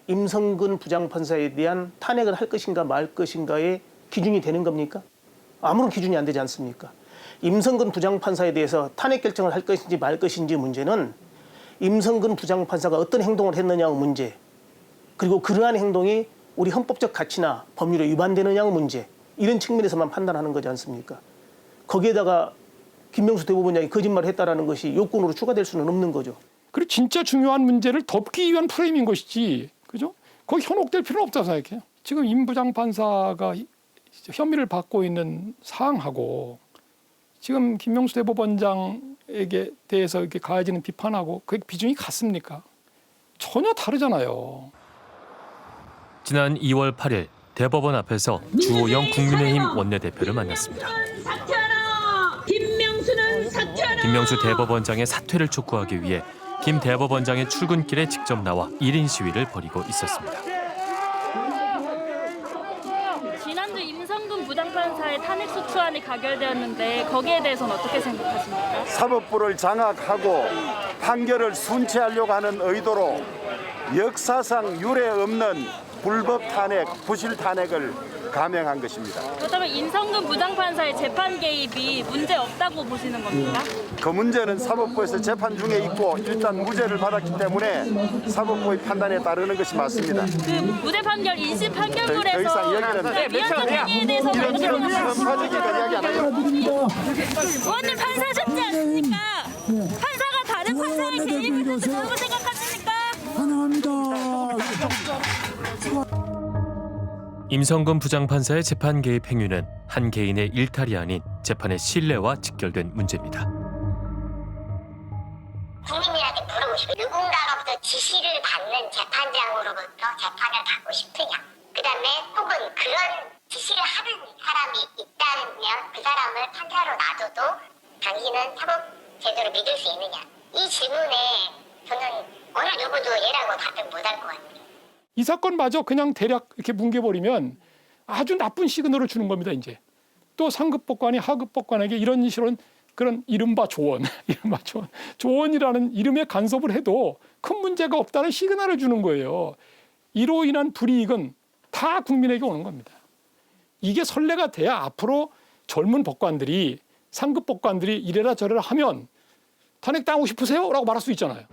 임성근 부장판사에 대한 탄핵을 할 것인가 말 것인가의 기준이 되는 겁니까? 아무런 기준이 안 되지 않습니까? 임성근 부장판사에 대해서 탄핵 결정을 할 것인지 말 것인지 문제는 임성근 부장판사가 어떤 행동을 했느냐의 문제, 그리고 그러한 행동이 우리 헌법적 가치나 법률에 위반되느냐의 문제, 이런 측면에서만 판단하는 거지 않습니까? 거기에다가 김명수 대법원장이 거짓말을 했다라는 것이 요건으로 추가될 수는 없는 거죠. 그리고 진짜 중요한 문제를 덮기 위한 프레임인 것이지, 그죠? 거기 현혹될 필요는 없다고 생각해요. 지금 임 부장판사가 혐의를 받고 있는 사항하고 지금 김명수 대법원장에게 대해서 이렇게 가해지는 비판하고 그 비중이 같습니까? 전혀 다르잖아요. 지난 2월 8일 대법원 앞에서 주호영 국민의힘 원내대표를 만났습니다. 김명수 대법원장의 사퇴를 촉구하기 위해 김 대법원장의 출근길에 직접 나와 1인 시위를 벌이고 있었습니다. 지난주 임성근 부장판사의 탄핵소추안이 가결되었는데 거기에 대해서는 어떻게 생각하십니까? 사법부를 장악하고 판결을 순치하려고 하는 의도로 역사상 유례 없는 불법 탄핵, 부실 탄핵을 감행한 것입니다. 그렇다면 임성근 부장판사의 재판 개입이 문제 없다고 보시는 겁니까? 그 문제는 사법부에서 재판 중에 있고 일단 무죄를 받았기 때문에 사법부의 판단에 따르는 것이 맞습니다. 그 무죄 판결 2심 판결문에서 더 이상 이야기는 위헌적 행위에 대해서 어떻게 생각하십니까? 의원님 판사셨지 않습니까? 판사가 다른 판사의 개입을 뭐라고 생각하십니까? 임성근 부장판사의 재판 개입 행위는 한 개인의 일탈이 아닌 재판의 신뢰와 직결된 문제입니다. 국민들한테 물어보고 싶어요. 누군가로부터 지시를 받는 재판장으로부터 재판을 받고 싶으냐. 그다음에 혹은 그런 지시를 하는 사람이 있다면 그 사람을 판사로 놔둬도 당신은 사법제도를 믿을 수 있느냐. 이 질문에 저는 어느 누구도 예라고 답변 못할 것 같아요. 이 사건마저 그냥 대략 이렇게 뭉개버리면 아주 나쁜 시그널을 주는 겁니다. 이제 또 상급 법관이 하급 법관에게 이런 식으로 그런 이른바 조언, 조언이라는 이름에 간섭을 해도 큰 문제가 없다는 시그널을 주는 거예요. 이로 인한 불이익은 다 국민에게 오는 겁니다. 이게 선례가 돼야 앞으로 젊은 법관들이 상급 법관들이 이래라 저래라 하면 탄핵당하고 싶으세요? 라고 말할 수 있잖아요.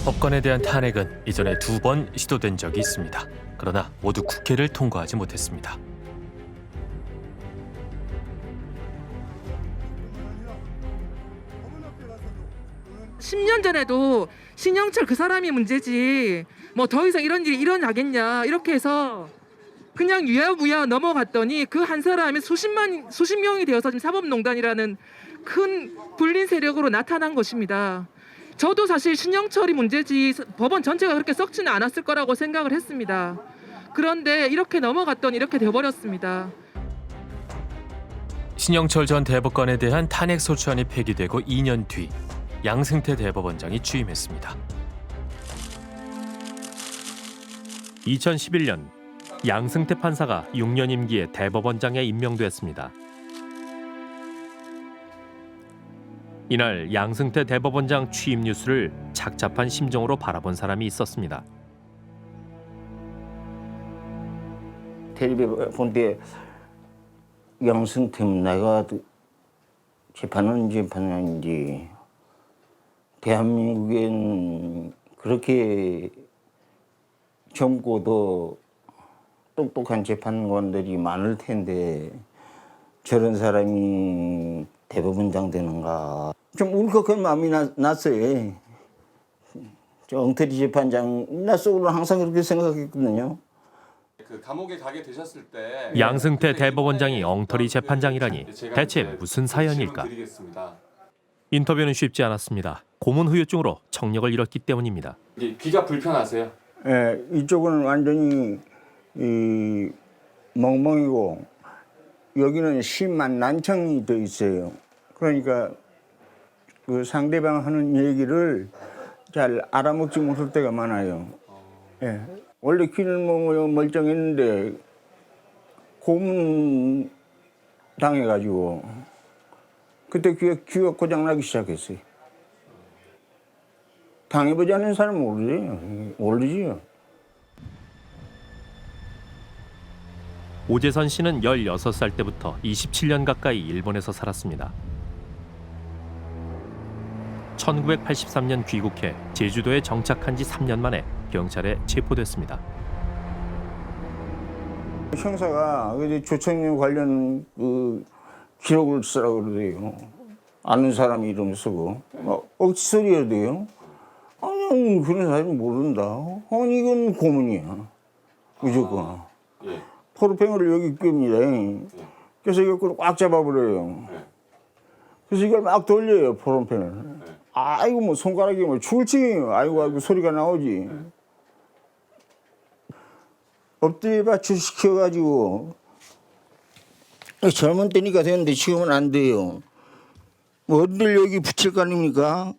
법관에 대한 탄핵은 이전에 2번 시도된 적이 있습니다. 그러나 모두 국회를 통과하지 못했습니다. (10년) 전에도 신영철 그 사람이 문제지 뭐 더 이상 이런 일이 일어나겠냐 이렇게 해서 그냥 유야무야 넘어갔더니 그 한 사람이 수십 명이 되어서 지금 사법농단이라는 큰 불린 세력으로 나타난 것입니다. 저도 사실 신영철이 문제지 법원 전체가 그렇게 썩지는 않았을 거라고 생각을 했습니다. 그런데 이렇게 넘어갔더니 이렇게 돼버렸습니다. 신영철 전 대법관에 대한 탄핵 소추안이 폐기되고 2년 뒤 양승태 대법원장이 취임했습니다. 2011년 양승태 판사가 6년 임기의 대법원장에 임명됐습니다. 이날 양승태 대법원장 취임 뉴스를 착잡한 심정으로 바라본 사람이 있었습니다. 텔레비 볼 때 양승태 내가 재판하는지 대한민국엔 그렇게 젊고도 똑똑한 재판관들이 많을 텐데 저런 사람이 대법원장 되는가 좀 울컥한 마음이 났어요. 저 엉터리 재판장 나 속으로 항상 그렇게 생각했거든요. 그 감옥에 가게 되셨을 때 양승태 대법원장이 엉터리 재판장이라니 대체 무슨 사연일까? 인터뷰는 쉽지 않았습니다. 고문 후유증으로 청력을 잃었기 때문입니다. 귀가 불편하세요? 네, 이쪽은 완전히 멍멍이고 여기는 심한 난청이 돼 있어요. 그러니까 그 상대방 하는 얘기를 잘 알아먹지 못할 때가 많아요. 네. 원래 귀는 뭐 멀쩡했는데 고문 당해가지고 그때 귀가 고장나기 시작했어요. 당해보지 않는 사람은 모르지요. 오재선 씨는 16살 때부터 27년 가까이 일본에서 살았습니다. 1983년 귀국해 제주도에 정착한 지 3년 만에 경찰에 체포됐습니다. 형사가 조청년 관련 그 기록을 쓰라고 그러대요. 아는 사람 이름 쓰고 억지 소리해도 돼요. 아니 그런 사람이 모른다. 아니 이건 고문이야. 무조건. 예. 포르팽을 여기 낍니다. 그래서 이걸 꽉 잡아버려요. 그래서 이걸 막 돌려요, 포르팽을. 아이고, 뭐 손가락이 뭐 죽을 지경이에요. 아이고, 소리가 나오지. 엎드려 받쳐 시켜가지고 젊은 때니까 되는데 지금은 안 돼요. 뭐 어디를 여기 붙일 거 아닙니까?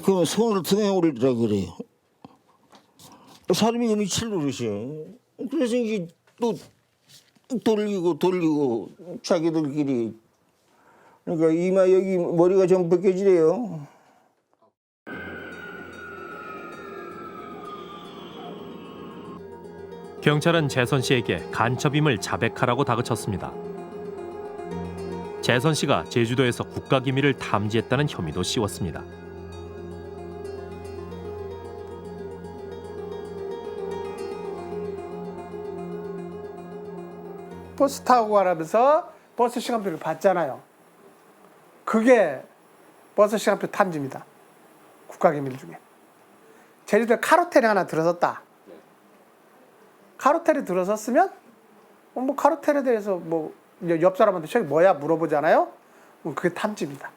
그럼 손을 등에 올리라 그래요. 사람이 미칠 노릇이에요. 그래서 이게 또 돌리고 자기들끼리. 그러니까 이마 여기 머리가 좀 벗겨지래요. 경찰은 재선 씨에게 간첩임을 자백하라고 다그쳤습니다. 재선 씨가 제주도에서 국가기밀을 탐지했다는 혐의도 씌웠습니다. 버스 타고 가라면서 버스 시간표를 봤잖아요. 그게 버스 시간표 탐지입니다. 국가기밀 중에. 제주도에 카르텔이 하나 들어섰다. 카르텔이 들어섰으면 뭐 카르텔에 대해서 뭐 옆 사람한테 저기 뭐야 물어보잖아요. 그게 탐지입니다.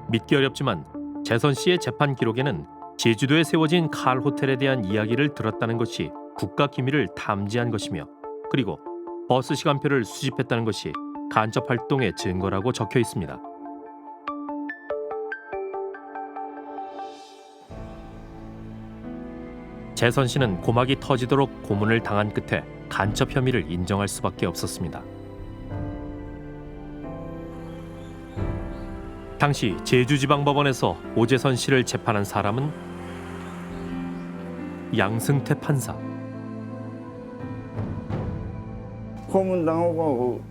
믿기 어렵지만 재선 씨의 재판 기록에는 제주도에 세워진 칼 호텔에 대한 이야기를 들었다는 것이 국가 기밀을 탐지한 것이며, 그리고 버스 시간표를 수집했다는 것이 간첩 활동의 증거라고 적혀 있습니다. 재선 씨는 고막이 터지도록 고문을 당한 끝에 간첩 혐의를 인정할 수밖에 없었습니다. 당시 제주지방법원에서 오재선 씨를 재판한 사람은 양승태 판사. 고문당하고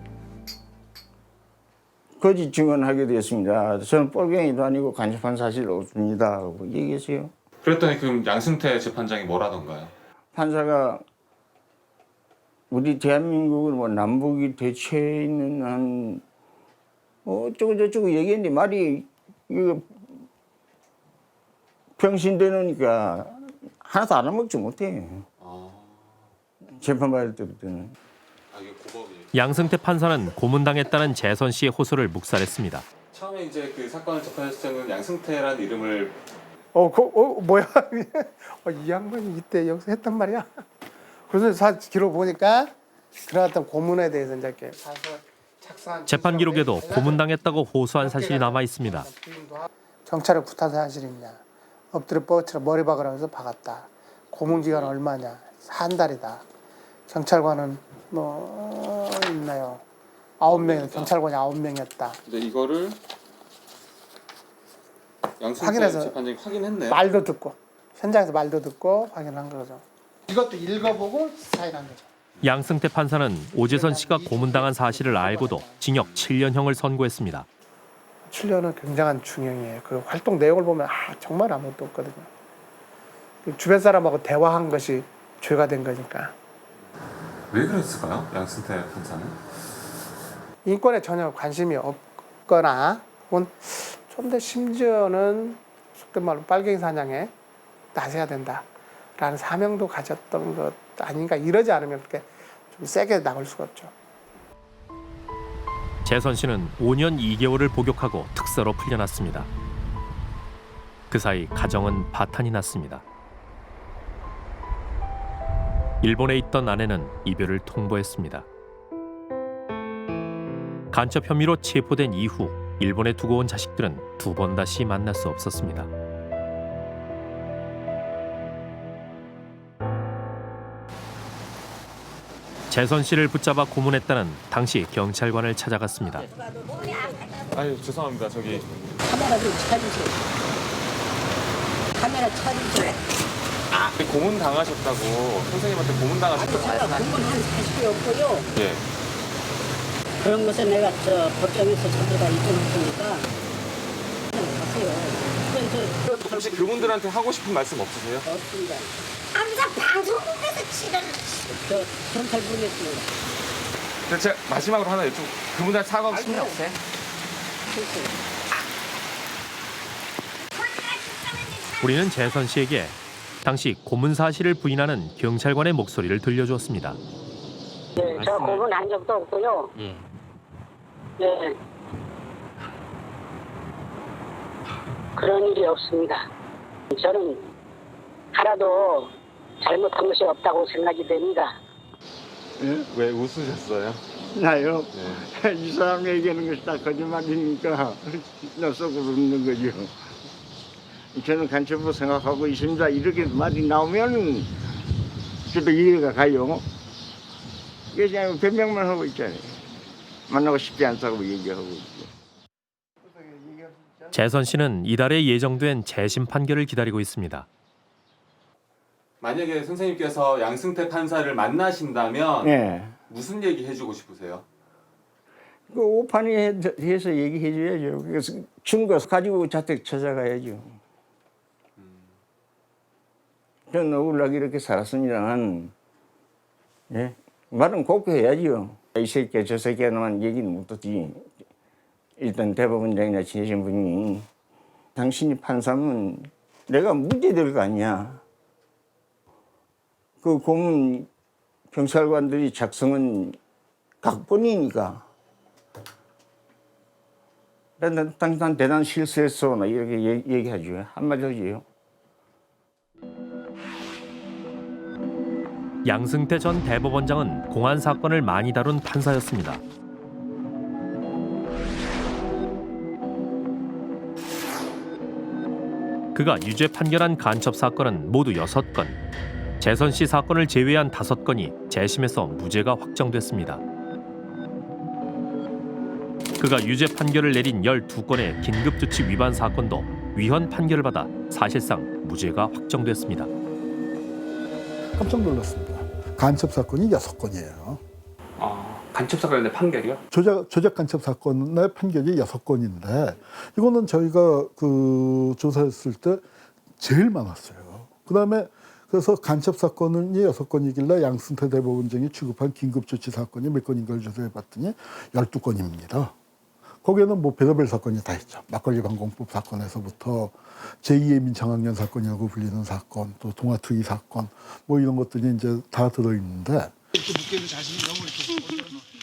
거짓 증언하게 됐습니다. 저는 뻘갱이도 아니고 간첩한 사실 없습니다 하고 얘기했어요. 그랬더니 그럼 양승태 재판장이 뭐라던가요? 판사가 우리 대한민국은 뭐 남북이 대체해 있는 한 어쩌고 저쩌고 얘기했는데 말이 이거 병신되니까 하나도 알아먹지 못해. 재판 받을 때부터는. 양승태 판사는 고문당했다는 재선 씨의 호소를 묵살했습니다. 처음에 이제 그 사건을 접하셨을 때는 양승태라는 이름을 뭐야? 이 양반이 이때 여기서 했단 말이야. 그래서 기록 보니까 그러던 고문에 대해서 이제 이렇게 재판 기록에도 고문당했다고 호소한 사실이 남아 있습니다. 경찰에 구탄 사실이냐? 엎드려 뻗쳐 머리 박으라고 해서 박았다. 고문 기간 얼마냐? 한 달이다. 경찰관은 뭐 있나요? 9명, 경찰관이 9명이었다. 근데 이거를 양승태 확인해서 재판장이 확인했네요. 말도 듣고 현장에서 말도 듣고 확인한 거죠. 이것도 읽어보고 사인한 거죠. 양승태 판사는 오재선 씨가 고문당한 사실을 알고도 징역 7년형을 선고했습니다. 7년은 굉장한 중형이에요. 그 활동 내용을 보면 정말 아무것도 없거든요. 주변 사람하고 대화한 것이 죄가 된 거니까. 왜 그랬을까요? 양승태 판사는? 인권에 전혀 관심이 없거나 혹은 좀 더 심지어는 속된 말로 빨갱이 사냥에 나서야 된다라는 사명도 가졌던 것 아닌가. 이러지 않으면 그렇게 좀 세게 나올 수가 없죠. 재선 씨는 5년 2개월을 복역하고 특사로 풀려났습니다. 그 사이 가정은 파탄이 났습니다. 일본에 있던 아내는 이별을 통보했습니다. 간첩 혐의로 체포된 이후 일본에 두고 온 자식들은 2번 다시 만날 수 없었습니다. 재선 씨를 붙잡아 고문했다는 당시 경찰관을 찾아갔습니다. 아유 죄송합니다. 저기 카메라 좀 찾으세요. 카메라 찾으세요. 고문 당하셨다고 선생님한테 고문 당하셨다고. 제가 고문한 사실이 없고요. 예. 그런 것은 내가 법정에서 전부 다 입증했으니까 가세요. 혹시 그분들한테 하고 싶은 말씀 없으세요? 없습니다. 항상 방송국에서 지랄을 저는 잘 모르겠습니다. 제가 마지막으로 하나 여쭤 그분들한테 사과하고 싶은 게 없어요? 우리는 재선 씨에게 당시 고문 사실을 부인하는 경찰관의 목소리를 들려주었습니다. 네, 저 고문한 적도 없고요. 네. 그런 일이 없습니다. 저는 하나도 잘못한 것이 없다고 생각이 됩니다. 예? 왜 웃으셨어요? 나요? 이 사람 얘기하는 것이 다 거짓말이니까 나 속으로 웃는 거죠. 저는 간첩으로 생각하고 있습니다. 이렇게 말이 나오면 저도 이해가 가요. 그냥 변명만 하고 있잖아요. 만나고 싶지 않다고 얘기하고 있죠. 재선 씨는 이달에 예정된 재심 판결을 기다리고 있습니다. 만약에 선생님께서 양승태 판사를 만나신다면 네. 무슨 얘기 해주고 싶으세요? 그 오판이 해서 얘기해 줘야죠. 그래서 증거 가지고 자택 찾아가야죠. 저는 억울하게 이렇게 살았습니다만 예? 말은 곱게 해야죠. 이 새끼야 저 새끼야만 얘기는 못하지. 일단 대법원장이나 지내신 분이 당신이 판사면 내가 무죄될 거 아니야. 그 고문 경찰관들이 작성은 각본이니까. 난 대단 실수했어. 나 이렇게 얘기하죠. 한마디 하지요. 양승태 전 대법원장은 공안 사건을 많이 다룬 판사였습니다. 그가 유죄 판결한 간첩 사건은 모두 6건. 재선 씨 사건을 제외한 5건이 재심에서 무죄가 확정됐습니다. 그가 유죄 판결을 내린 12건의 긴급조치 위반 사건도 위헌 판결을 받아 사실상 무죄가 확정됐습니다. 깜짝 놀랐습니다. 간첩 사건이 6건이에요. 간첩 사건의 판결이요? 조작 간첩 사건의 판결이 6건인데 이거는 저희가 그 조사했을 때 제일 많았어요. 그다음에 그래서 간첩 사건이 6건이길래 양승태 대법원장이 취급한 긴급조치 사건이 몇 건인가를 조사해봤더니 12건입니다. 거기에는 뭐 별의별 사건이 다 있죠. 막걸리 방공법 사건에서부터 제2의 민창학년 사건이라고 불리는 사건, 또 동아투기 사건, 뭐 이런 것들이 이제 다 들어있는데.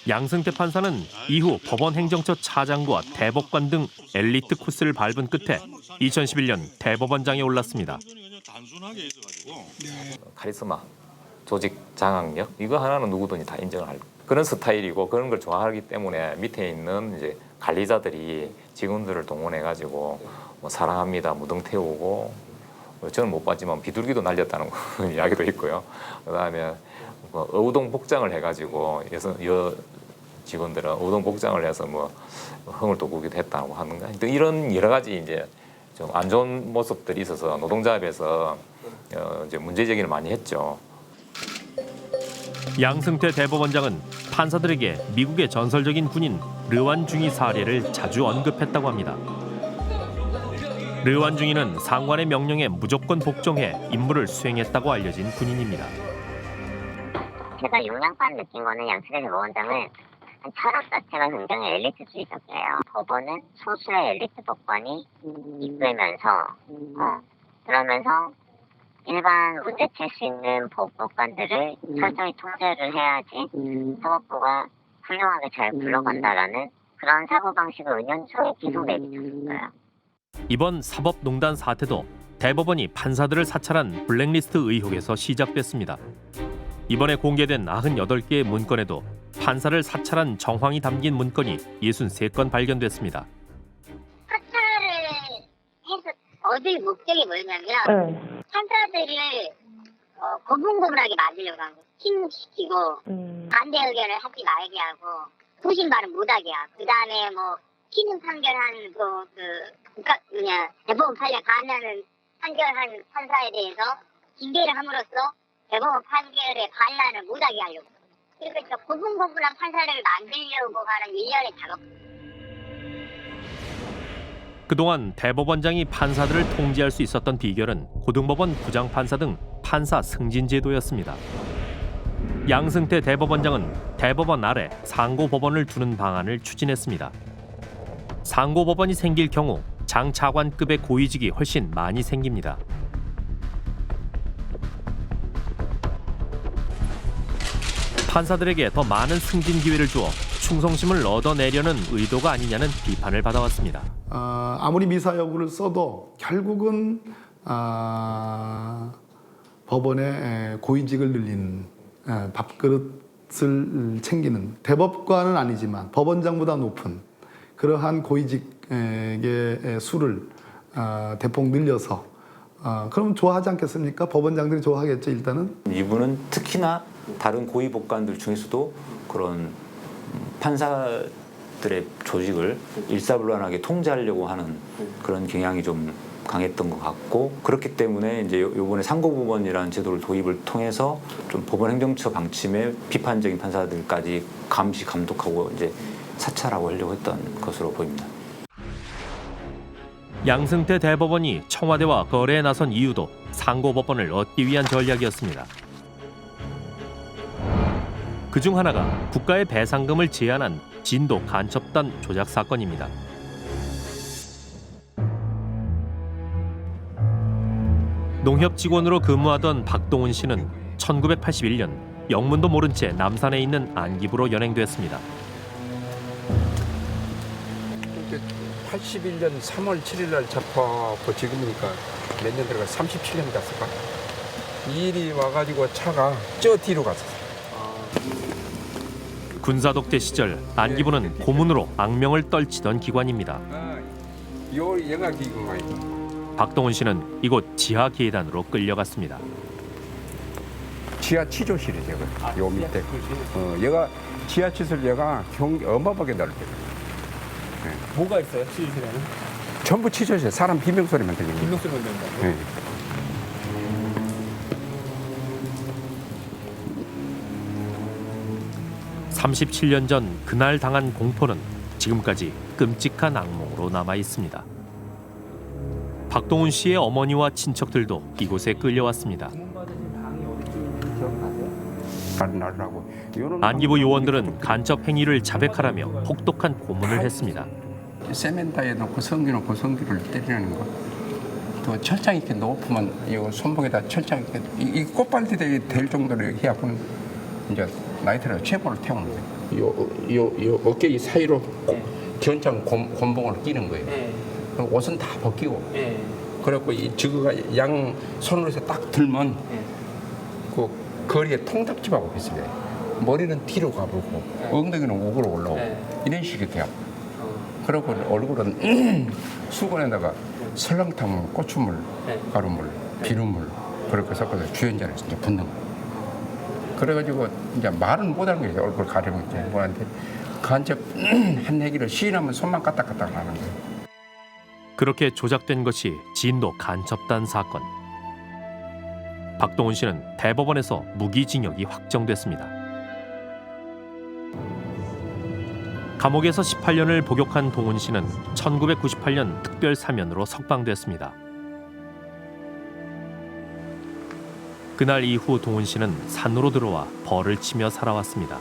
양승태 판사는 이후 법원 행정처 차장과 대법관 등 엘리트 코스를 밟은 끝에 2011년 대법원장에 올랐습니다. 카리스마, 조직 장악력 이거 하나는 누구든지 다 인정할 그런 스타일이고 그런 걸 좋아하기 때문에 밑에 있는 이제 관리자들이 직원들을 동원해 가지고 뭐 사랑합니다 무등 태우고 저는 못 봤지만 비둘기도 날렸다는 이야기도 있고요. 그다음에 뭐 의동 복장을 해가지고 여 직원들은 의동 복장을 해서 뭐 흥을 돋구기도 했다고 하는가 이런 여러 가지 이제 좀 안 좋은 모습들이 있어서 노동조합에서 이제 문제 제기를 많이 했죠. 양승태 대법원장은 판사들에게 미국의 전설적인 군인 르완중이 사례를 자주 언급했다고 합니다. 르완중이는 상관의 명령에 무조건 복종해 임무를 수행했다고 알려진 군인입니다. 제가 영향만 느낀 거는 양승태 대법원장은 철학 자체가 굉장히 엘리트주의적이에요. 법원은 소수의 엘리트 법관이 이끌면서 그러면서 일반 문제칠 수 있는 법관들을 철저히 통제를 해야지 사법부가 훌륭하게 잘 굴러간다라는 그런 사고방식을 은연중에 계속 내비쳤어요. 이번 사법농단 사태도 대법원이 판사들을 사찰한 블랙리스트 의혹에서 시작됐습니다. 이번에 공개된 98개의 문건에도 판사를 사찰한 정황이 담긴 문건이 63건 발견됐습니다. 사찰을 해서 얻을 목적이 뭐였냐면 판사들을 고분고분하게 맞으려고 하고 힘시키고 반대 의견을 하지 말게 하고 소신 발언 못하게 하고 그 다음에 뭐 키는 판결한 대법원 판례 반하는 판결한 판사에 대해서 징계를 함으로써 대법원 판결의 반란을 못하게 하려고 그러니까 고분고분한 판사를 만들려고 하는 일련의 작업. 그동안 대법원장이 판사들을 통제할 수 있었던 비결은 고등법원 부장판사 등 판사 승진 제도였습니다. 양승태 대법원장은 대법원 아래 상고법원을 두는 방안을 추진했습니다. 상고법원이 생길 경우 장차관급의 고위직이 훨씬 많이 생깁니다. 판사들에게 더 많은 승진 기회를 주어 충성심을 얻어내려는 의도가 아니냐는 비판을 받아왔습니다. 아무리 미사 여부를 써도 결국은 법원의 고위직을 늘리는 밥그릇을 챙기는 대법관은 아니지만 법원장보다 높은 그러한 고위직의 수를 대폭 늘려서 그럼 좋아하지 않겠습니까? 법원장들이 좋아하겠죠. 일단은 이분은 특히나 다른 고위 법관들 중에서도 그런 판사들의 조직을 일사불란하게 통제하려고 하는 그런 경향이 좀 강했던 것 같고, 그렇기 때문에 이제 이번에 상고법원이라는 제도를 도입을 통해서 좀 법원 행정처 방침에 비판적인 판사들까지 감시 감독하고 이제 사찰하고 하려고 했던 것으로 보입니다. 양승태 대법원이 청와대와 거래에 나선 이유도 상고법원을 얻기 위한 전략이었습니다. 그중 하나가 국가의 배상금을 제한한 진도 간첩단 조작 사건입니다. 농협 직원으로 근무하던 박동훈 씨는 1981년 영문도 모른 채 남산에 있는 안기부로 연행됐습니다. 81년 3월 7일 날 잡혀갖고 지금이니까 몇 년 들어가 37년 갔을까? 이 일이 와가지고 차가 저 뒤로 갔었어. 군사독재 시절 안기부는 고문으로 악명을 떨치던 기관입니다. 요 영화기구가 박동훈 씨는 이곳 지하 계단으로 끌려갔습니다. 지하 치료실이죠. 요 밑에. 얘가 지하치술 얘가 어마어마하게 넓대. 네. 뭐가 있어요? 치료실에는? 전부 치료실. 사람 비명소리만 들립니다. 비명소리만 들린다고요? 네. 37년 전 그날 당한 공포는 지금까지 끔찍한 악몽으로 남아 있습니다. 박동훈 씨의 어머니와 친척들도 이곳에 끌려왔습니다. 안기부 요원들은 간첩 행위를 자백하라며 혹독한 고문을 했습니다. 세멘다에 넣고 성기 넣고 성기를 때리는 거. 또 철장 이렇게 높으면 이 손목에다 철장 이렇게 이 꽃발디에 될 정도로 해갖고는 이제 나이트로 체포를 태우는 거예요. 요 어깨 이 사이로 견장 곤봉을 끼는 거예요. 옷은 다 벗기고. 그래갖고 이 저거가 양 손으로 해서 딱 들면 그 거리에 통닭집하고 비슷해요. 머리는 뒤로 가보고 엉덩이는 우으로 올라오고 이런 식이 돼요. 그리고 얼굴은 수건에다가 설렁탕물, 고추물, 가루물, 비눗물 그렇게 섞어서 주연자를 이제 붓는 거예요. 그래가지고 이제 말은 못하는 거예요. 얼굴 가리면 이제 뭐한테 간첩 한 얘기를 시인하면 손만 까딱까딱 하는 거예요. 그렇게 조작된 것이 진도 간첩단 사건. 박동훈 씨는 대법원에서 무기징역이 확정됐습니다. 감옥에서 18년을 복역한 동훈 씨는 1998년 특별 사면으로 석방됐습니다. 그날 이후 동훈 씨는 산으로 들어와 벌을 치며 살아왔습니다.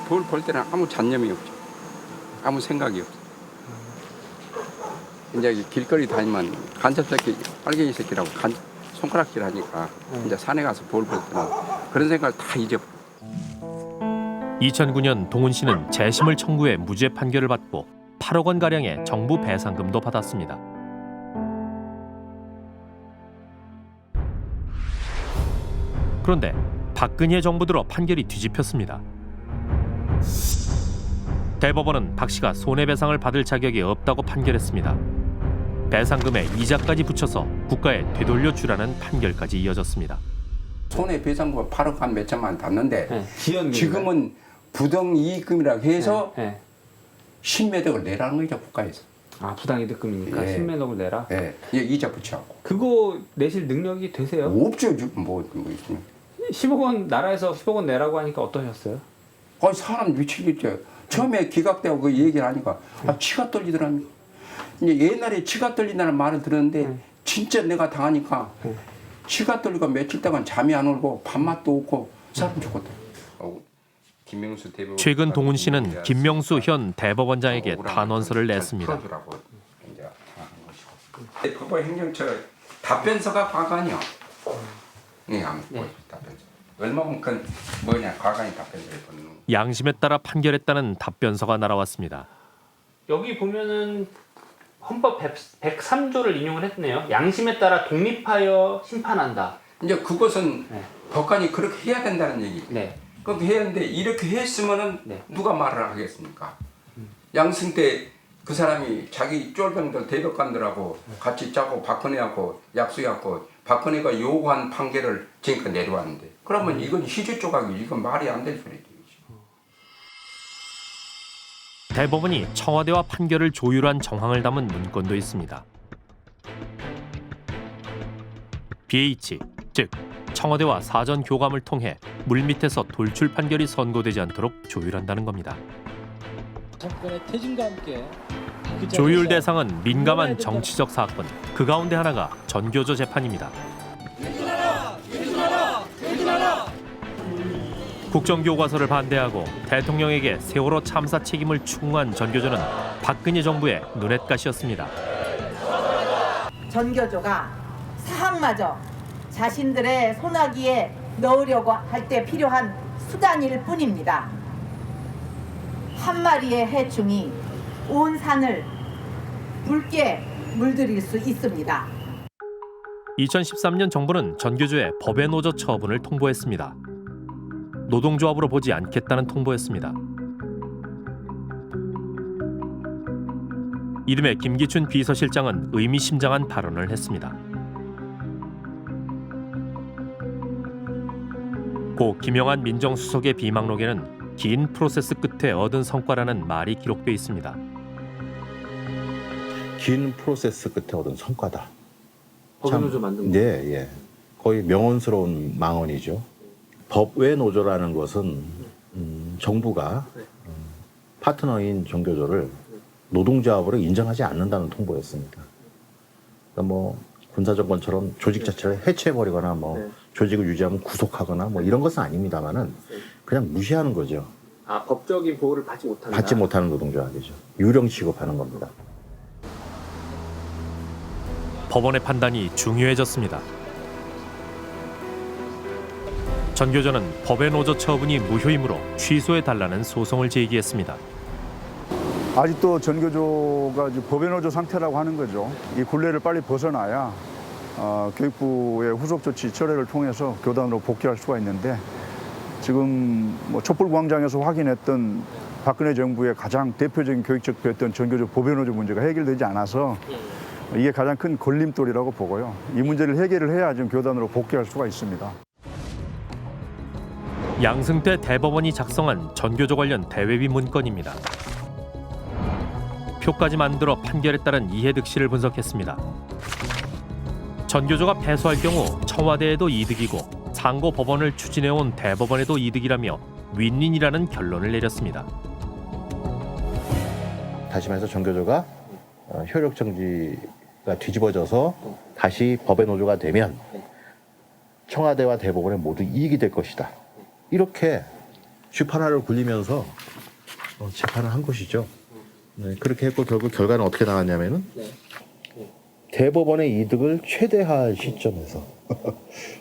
벌 볼 때는 아무 잡념이 없죠. 아무 생각이 없어. 이제 길거리 다니면 간첩 새끼, 빨갱이 새끼라고 손가락질 하니까 이제 산에 가서 벌 볼 때는 그런 생각을 다 잊어버려. 2009년 동훈 씨는 재심을 청구해 무죄 판결을 받고 8억 원 가량의 정부 배상금도 받았습니다. 그런데 박근혜 정부 들어 판결이 뒤집혔습니다. 대법원은 박 씨가 손해배상을 받을 자격이 없다고 판결했습니다. 배상금에 이자까지 붙여서 국가에 되돌려주라는 판결까지 이어졌습니다. 손해배상금 8억 한 몇 천만 원 받는데 지금은 부당이익금이라고 해서 신매덕을 내라는 거죠, 국가에서. 아, 부당이득금이니까 신매덕을 내라? 네, 이자 붙여갖고. 그거 내실 능력이 되세요? 없죠, 지금 뭐 있으면. 10억 원, 나라에서 10억 원 내라고 하니까 어떠셨어요? 사람 미치겠죠. 처음에 기각되고 그 얘기를 하니까 치가 떨리더랍니다. 이제 옛날에 치가 떨린다는 말을 들었는데 진짜 내가 당하니까 치가 떨리고 며칠 동안 잠이 안 오고 밥맛도 없고 사람 죽었다. 최근 동훈 씨는 김명수 현 대법원장에게 탄원서를 냈습니다. 법원 행정처 답변서가 과거 아니야. 예, 안 묻고 답변서. 얼마만큼 뭐냐 과감히 답변서를 보는. 양심에 따라 판결했다는 답변서가 날아왔습니다. 여기 보면은 헌법 103조를 인용을 했네요. 양심에 따라 독립하여 심판한다. 이제 그것은 법관이 그렇게 해야 된다는 얘기. 그렇게 해야 하는데 이렇게 했으면은 누가 말을 하겠습니까? 양승 때 그 사람이 자기 쫄병들 대법관들하고 같이 짜고 박근혜하고 약속해갖고 박근혜가 요구한 판결을 지금까지 내려왔는데 그러면 이건 희주 조각이 이건 말이 안 될 소리죠. 대법원이 청와대와 판결을 조율한 정황을 담은 문건도 있습니다. BH, 즉 청와대와 사전 교감을 통해 물밑에서 돌출 판결이 선고되지 않도록 조율한다는 겁니다. 정권의 퇴진과 함께 조율 대상은 민감한 정치적 사건, 그 가운데 하나가 전교조 재판입니다. 국정교과서를 반대하고 대통령에게 세월호 참사 책임을 추궁한 전교조는 박근혜 정부의 눈엣가시였습니다. 전교조가 사학마저 자신들의 소나기에 넣으려고 할 때 필요한 수단일 뿐입니다. 한 마리의 해충이 온 산을 붉게 물들일 수 있습니다. 2013년 정부는 전교조의 법의 노조 처분을 통보했습니다. 노동조합으로 보지 않겠다는 통보였습니다. 이듬해 김기춘 비서실장은 의미심장한 발언을 했습니다. 고 김영한 민정수석의 비망록에는 긴 프로세스 끝에 얻은 성과라는 말이 기록돼 있습니다. 긴 프로세스 끝에 얻은 성과다. 법외노조 만든 거. 네, 예. 거의 명언스러운 망언이죠. 법외노조라는 것은 정부가 파트너인 전교조를 노동조합으로 인정하지 않는다는 통보였습니다. 그러니까 뭐 군사정권처럼 조직 자체를 해체해버리거나 뭐 조직을 유지하면 구속하거나 뭐 이런 것은 아닙니다만은 그냥 무시하는 거죠. 아, 법적인 보호를 받지 못한다. 받지 못하는 노동조합이죠. 유령 취급하는 겁니다. 법원의 판단이 중요해졌습니다. 전교조는 법의 노조 처분이 무효이므로 취소해달라는 소송을 제기했습니다. 아직도 전교조가 법의 노조 상태라고 하는 거죠. 이 굴레를 빨리 벗어나야 교육부의 후속 조치 철회를 통해서 교단으로 복귀할 수가 있는데 지금 뭐 촛불광장에서 확인했던 박근혜 정부의 가장 대표적인 교육적 표였던 전교조 법의 노조 문제가 해결되지 않아서 이게 가장 큰 걸림돌이라고 보고요. 이 문제를 해결을 해야 좀 교단으로 복귀할 수가 있습니다. 양승태 대법원이 작성한 전교조 관련 대외비 문건입니다. 표까지 만들어 판결에 따른 이해득실을 분석했습니다. 전교조가 패소할 경우 청와대에도 이득이고 상고 법원을 추진해온 대법원에도 이득이라며 윈윈이라는 결론을 내렸습니다. 다시 말해서 전교조가 효력 정지가 뒤집어져서 다시 법의 노조가 되면 청와대와 대법원에 모두 이익이 될 것이다. 이렇게 쥐판화를 굴리면서 재판을 한 것이죠. 네, 그렇게 했고 결국 결과는 어떻게 나왔냐면은 대법원의 이득을 최대화할 시점에서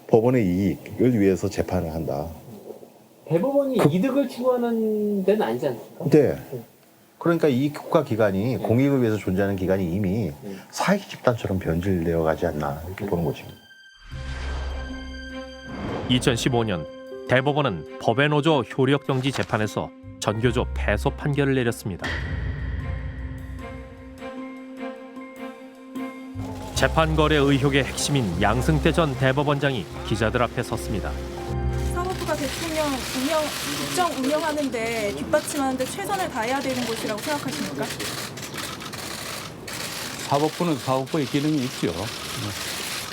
법원의 이익을 위해서 재판을 한다. 대법원이 이득을 추구하는 데는 아니지 않습니까? 네. 그러니까 이 국가기관이 공익을 위해서 존재하는 기관이 이미 사익 집단처럼 변질되어 가지 않나 이렇게 보는 거죠. 2015년 대법원은 법의 노조 효력 정지 재판에서 전교조 패소 판결을 내렸습니다. 재판 거래 의혹의 핵심인 양승태 전 대법원장이 기자들 앞에 섰습니다. 사법부가 대통령 국정 운영하는데 뒷받침하는데 최선을 다해야 되는 곳이라고 생각하십니까? 사법부는 사법부의 기능이 있죠.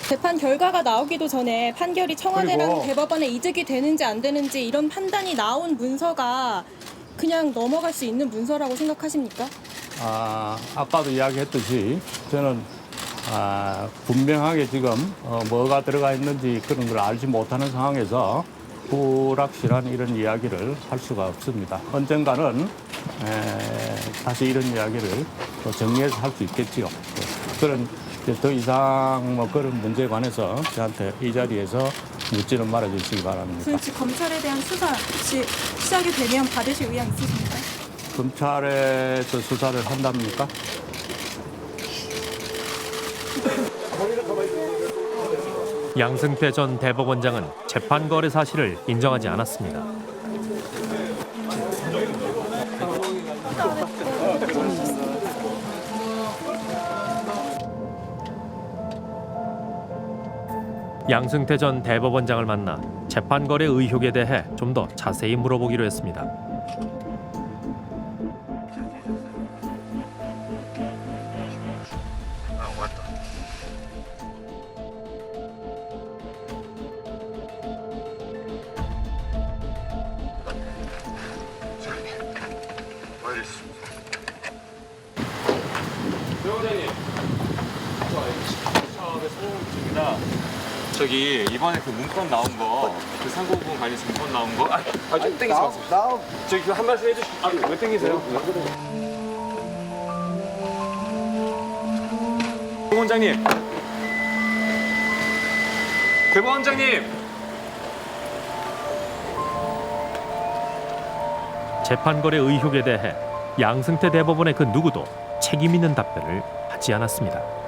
재판 결과가 나오기도 전에 판결이 청와대랑 그리고 대법원에 이득이 되는지 안 되는지 이런 판단이 나온 문서가 그냥 넘어갈 수 있는 문서라고 생각하십니까? 아까도 이야기했듯이 저는 분명하게 지금 뭐가 들어가 있는지 그런 걸 알지 못하는 상황에서 불확실한 이런 이야기를 할 수가 없습니다. 언젠가는 다시 이런 이야기를 정리해서 할 수 있겠지요. 그런 이제 더 이상 뭐 그런 문제에 관해서 저한테 이 자리에서 묻지는 말아주시기 바랍니다. 도대체 검찰에 대한 수사 혹시 시작이 되면 받으실 의향 있으십니까? 검찰에서 수사를 한답니까? 양승태 전 대법원장은 재판 거래 사실을 인정하지 않았습니다. 양승태 전 대법원장을 만나 재판 거래 의혹에 대해 좀 더 자세히 물어보기로 했습니다. 저기 이번에 그 문건 나온 거, 그 상고부분 관련해서 문건 나온 거, 좀 땡기지 마세요. 저기 한 말씀 해주시죠. 왜 땡기세요? 대법원장님, 대법원장님. 재판 거래 의혹에 대해 양승태 대법원의 그 누구도 책임 있는 답변을 하지 않았습니다.